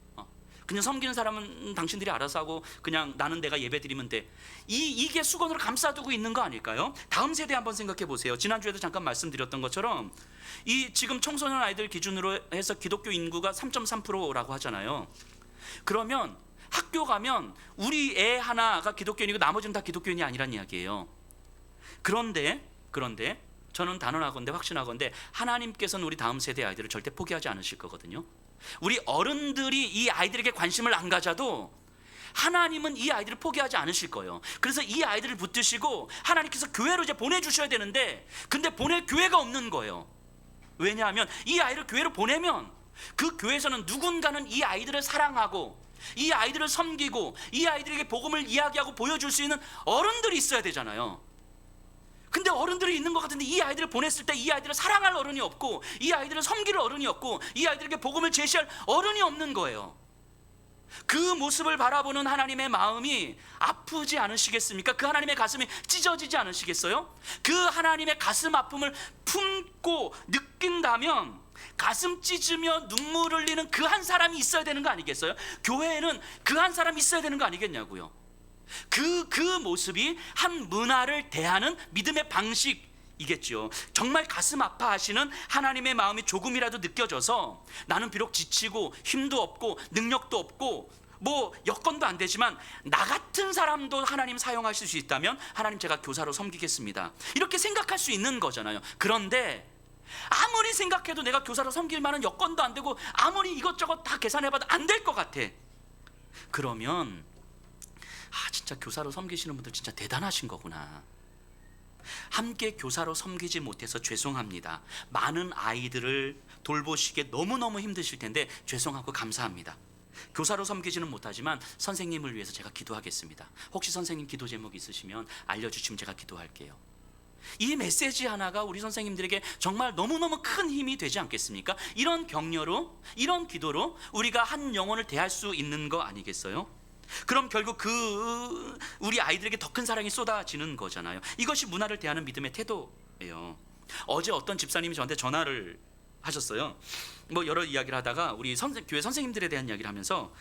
그냥 섬기는 사람은 당신들이 알아서 하고 그냥 나는 내가 예배 드리면 돼. 이게 수건으로 감싸두고 있는 거 아닐까요? 다음 세대 한번 생각해 보세요. 지난주에도 잠깐 말씀드렸던 것처럼 이 지금 청소년 아이들 기준으로 해서 기독교 인구가 3.3%라고 하잖아요. 그러면 학교 가면 우리 애 하나가 기독교인이고 나머지는 다 기독교인이 아니란 이야기예요. 그런데 저는 단언하건대 확신하건대 하나님께서는 우리 다음 세대 아이들을 절대 포기하지 않으실 거거든요. 우리 어른들이 이 아이들에게 관심을 안 가져도 하나님은 이 아이들을 포기하지 않으실 거예요. 그래서 이 아이들을 붙드시고 하나님께서 교회로 이제 보내주셔야 되는데, 근데 보낼 교회가 없는 거예요. 왜냐하면 이 아이를 교회로 보내면 그 교회에서는 누군가는 이 아이들을 사랑하고 이 아이들을 섬기고 이 아이들에게 복음을 이야기하고 보여줄 수 있는 어른들이 있어야 되잖아요. 근데 어른들이 있는 것 같은데 이 아이들을 보냈을 때 이 아이들을 사랑할 어른이 없고, 이 아이들을 섬길 어른이 없고, 이 아이들에게 복음을 제시할 어른이 없는 거예요. 그 모습을 바라보는 하나님의 마음이 아프지 않으시겠습니까? 그 하나님의 가슴이 찢어지지 않으시겠어요? 그 하나님의 가슴 아픔을 품고 느낀다면 가슴 찢으며 눈물 흘리는 그 한 사람이 있어야 되는 거 아니겠어요? 교회에는 그 한 사람이 있어야 되는 거 아니겠냐고요. 그 모습이 한 문화를 대하는 믿음의 방식이겠죠. 정말 가슴 아파하시는 하나님의 마음이 조금이라도 느껴져서 나는 비록 지치고 힘도 없고 능력도 없고 뭐 여건도 안 되지만 나 같은 사람도 하나님 사용하실 수 있다면 하나님 제가 교사로 섬기겠습니다, 이렇게 생각할 수 있는 거잖아요. 그런데 아무리 생각해도 내가 교사로 섬길 만한 여건도 안 되고 아무리 이것저것 다 계산해봐도 안 될 것 같아. 그러면 진짜 교사로 섬기시는 분들 진짜 대단하신 거구나. 함께 교사로 섬기지 못해서 죄송합니다. 많은 아이들을 돌보시기에 너무너무 힘드실 텐데 죄송하고 감사합니다. 교사로 섬기지는 못하지만 선생님을 위해서 제가 기도하겠습니다. 혹시 선생님 기도 제목 있으시면 알려주시면 제가 기도할게요. 이 메시지 하나가 우리 선생님들에게 정말 너무너무 큰 힘이 되지 않겠습니까? 이런 격려로, 이런 기도로 우리가 한 영혼을 대할 수 있는 거 아니겠어요? 그럼 결국 우리 아이들에게 더 큰 사랑이 쏟아지는 거잖아요. 이것이 문화를 대하는 믿음의 태도예요. 어제 어떤 집사님이 저한테 전화를 하셨어요. 뭐 여러 이야기를 하다가 우리 교회 선생님들에 대한 이야기를 하면서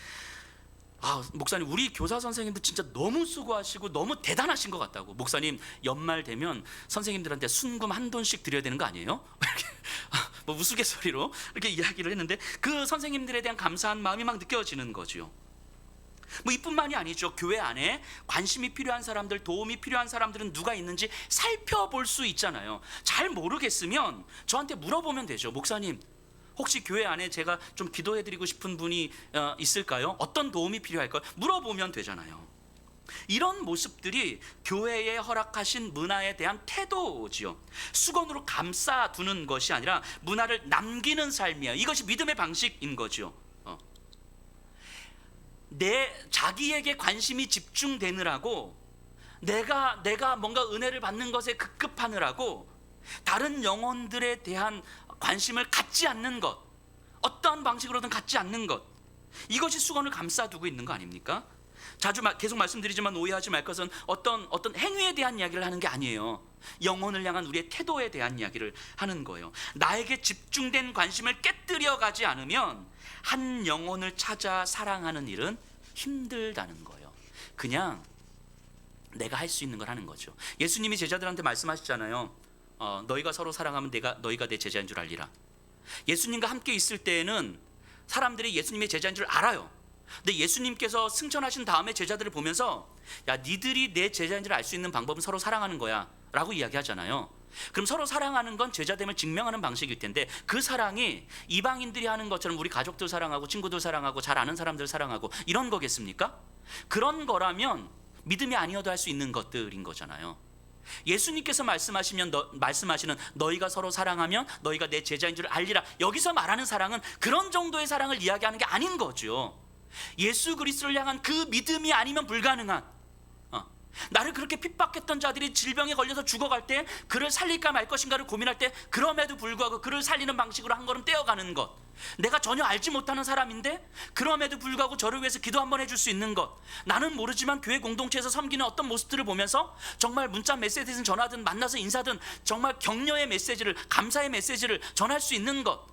목사님, 우리 교사 선생님들 진짜 너무 수고하시고 너무 대단하신 것 같다고. 목사님, 연말 되면 선생님들한테 순금 $1씩 드려야 되는 거 아니에요? 뭐 우스갯소리로 이렇게 이야기를 했는데 그 선생님들에 대한 감사한 마음이 막 느껴지는 거죠. 뭐 이뿐만이 아니죠. 교회 안에 관심이 필요한 사람들, 도움이 필요한 사람들은 누가 있는지 살펴볼 수 있잖아요. 잘 모르겠으면 저한테 물어보면 되죠. 목사님, 혹시 교회 안에 제가 좀 기도해드리고 싶은 분이 있을까요? 어떤 도움이 필요할까요? 물어보면 되잖아요. 이런 모습들이 교회에 허락하신 문화에 대한 태도지요. 수건으로 감싸두는 것이 아니라 문화를 남기는 삶이에요. 이것이 믿음의 방식인 거죠. 자기에게 관심이 집중되느라고 내가 뭔가 은혜를 받는 것에 급급하느라고 다른 영혼들에 대한 관심을 갖지 않는 것, 어떠한 방식으로든 갖지 않는 것, 이것이 수건을 감싸두고 있는 거 아닙니까? 계속 말씀드리지만 오해하지 말 것은 어떤 행위에 대한 이야기를 하는 게 아니에요. 영혼을 향한 우리의 태도에 대한 이야기를 하는 거예요. 나에게 집중된 관심을 깨뜨려 가지 않으면 한 영혼을 찾아 사랑하는 일은 힘들다는 거예요. 그냥 내가 할 수 있는 걸 하는 거죠. 예수님이 제자들한테 말씀하시잖아요. 너희가 서로 사랑하면 너희가 내 제자인 줄 알리라. 예수님과 함께 있을 때에는 사람들이 예수님의 제자인 줄 알아요. 근데 예수님께서 승천하신 다음에 제자들을 보면서 야, 니들이 내 제자인 줄 알 수 있는 방법은 서로 사랑하는 거야 라고 이야기하잖아요. 그럼 서로 사랑하는 건 제자됨을 증명하는 방식일 텐데 그 사랑이 이방인들이 하는 것처럼 우리 가족들 사랑하고 친구들 사랑하고 잘 아는 사람들 사랑하고 이런 거겠습니까? 그런 거라면 믿음이 아니어도 할 수 있는 것들인 거잖아요. 예수님께서 말씀하시는 너희가 서로 사랑하면 너희가 내 제자인 줄 알리라, 여기서 말하는 사랑은 그런 정도의 사랑을 이야기하는 게 아닌 거죠. 예수 그리스도를 향한 그 믿음이 아니면 불가능한, 나를 그렇게 핍박했던 자들이 질병에 걸려서 죽어갈 때 그를 살릴까 말 것인가를 고민할 때 그럼에도 불구하고 그를 살리는 방식으로 한 걸음 떼어가는 것, 내가 전혀 알지 못하는 사람인데 그럼에도 불구하고 저를 위해서 기도 한번 해줄 수 있는 것, 나는 모르지만 교회 공동체에서 섬기는 어떤 모습들을 보면서 정말 문자 메시지든 전화든 만나서 인사든 정말 격려의 메시지를, 감사의 메시지를 전할 수 있는 것,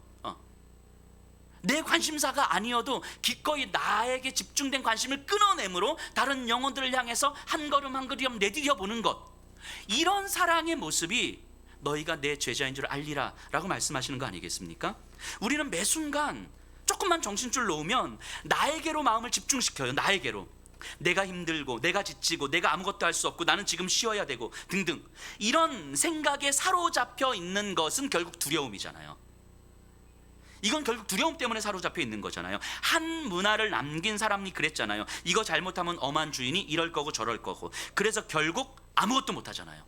내 관심사가 아니어도 기꺼이 나에게 집중된 관심을 끊어내므로 다른 영혼들을 향해서 한 걸음 한 걸음 내디뎌 보는 것, 이런 사랑의 모습이 너희가 내 제자인 줄 알리라 라고 말씀하시는 거 아니겠습니까? 우리는 매 순간 조금만 정신줄 놓으면 나에게로 마음을 집중시켜요. 나에게로. 내가 힘들고 내가 지치고 내가 아무것도 할 수 없고 나는 지금 쉬어야 되고 등등, 이런 생각에 사로잡혀 있는 것은 결국 두려움이잖아요. 이건 결국 두려움 때문에 사로잡혀 있는 거잖아요. 한 문화를 남긴 사람이 그랬잖아요. 이거 잘못하면 엄한 주인이 이럴 거고 저럴 거고. 그래서 결국 아무것도 못하잖아요.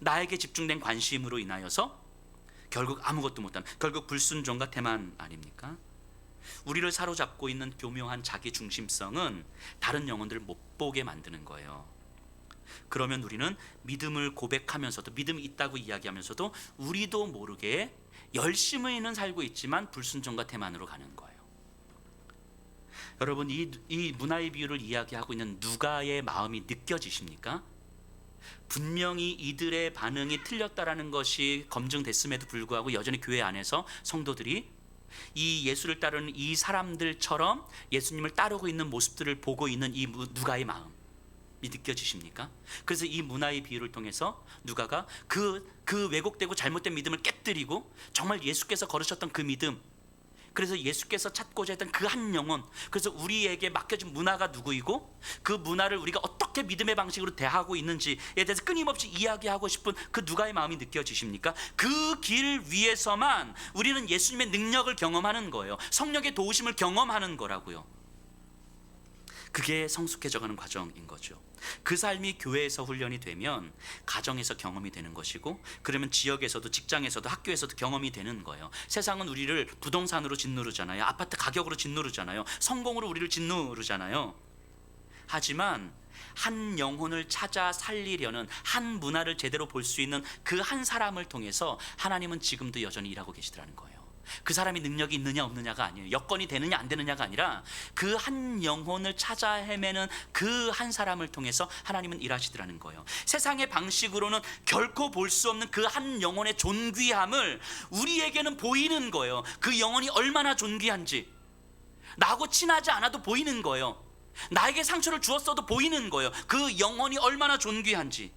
나에게 집중된 관심으로 인하여서 결국 아무것도 못하는, 결국 불순종과 태만 아닙니까? 우리를 사로잡고 있는 교묘한 자기 중심성은 다른 영혼들을 못 보게 만드는 거예요. 그러면 우리는 믿음을 고백하면서도, 믿음이 있다고 이야기하면서도 우리도 모르게 열심히는 살고 있지만 불순종과 태만으로 가는 거예요. 여러분, 이 문화의 비유를 이야기하고 있는 누가의 마음이 느껴지십니까? 분명히 이들의 반응이 틀렸다라는 것이 검증됐음에도 불구하고 여전히 교회 안에서 성도들이 이 예수를 따르는 이 사람들처럼 예수님을 따르고 있는 모습들을 보고 있는 이 누가의 마음이 느껴지십니까? 그래서 이 문화의 비유를 통해서 누가가 그 왜곡되고 잘못된 믿음을 깨뜨리고 정말 예수께서 걸으셨던 그 믿음, 그래서 예수께서 찾고자 했던 그 한 영혼, 그래서 우리에게 맡겨진 문화가 누구이고 그 문화를 우리가 어떻게 믿음의 방식으로 대하고 있는지에 대해서 끊임없이 이야기하고 싶은 그 누가의 마음이 느껴지십니까? 그 길 위에서만 우리는 예수님의 능력을 경험하는 거예요. 성령의 도우심을 경험하는 거라고요. 그게 성숙해져가는 과정인 거죠. 그 삶이 교회에서 훈련이 되면 가정에서 경험이 되는 것이고, 그러면 지역에서도, 직장에서도, 학교에서도 경험이 되는 거예요. 세상은 우리를 부동산으로 짓누르잖아요. 아파트 가격으로 짓누르잖아요. 성공으로 우리를 짓누르잖아요. 하지만 한 영혼을 찾아 살리려는, 한 문화를 제대로 볼 수 있는 그 한 사람을 통해서 하나님은 지금도 여전히 일하고 계시더라는 거예요. 그 사람이 능력이 있느냐 없느냐가 아니에요. 여건이 되느냐 안 되느냐가 아니라 그 한 영혼을 찾아 헤매는 그 한 사람을 통해서 하나님은 일하시더라는 거예요. 세상의 방식으로는 결코 볼 수 없는 그 한 영혼의 존귀함을 우리에게는 보이는 거예요. 그 영혼이 얼마나 존귀한지 나하고 친하지 않아도 보이는 거예요. 나에게 상처를 주었어도 보이는 거예요. 그 영혼이 얼마나 존귀한지.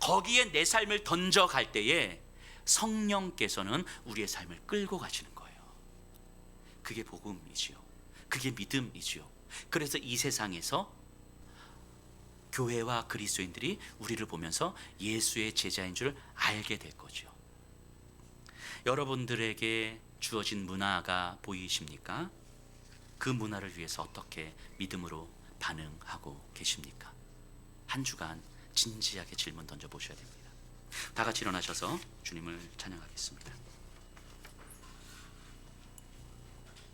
거기에 내 삶을 던져갈 때에 성령께서는 우리의 삶을 끌고 가시는 거예요. 그게 복음이지요. 그게 믿음이지요. 그래서 이 세상에서 교회와 그리스도인들이 우리를 보면서 예수의 제자인 줄 알게 될 거죠. 여러분들에게 주어진 문화가 보이십니까? 그 문화를 위해서 어떻게 믿음으로 반응하고 계십니까? 한 주간 진지하게 질문 던져보셔야 됩니다. 다 같이 일어나셔서 주님을 찬양하겠습니다.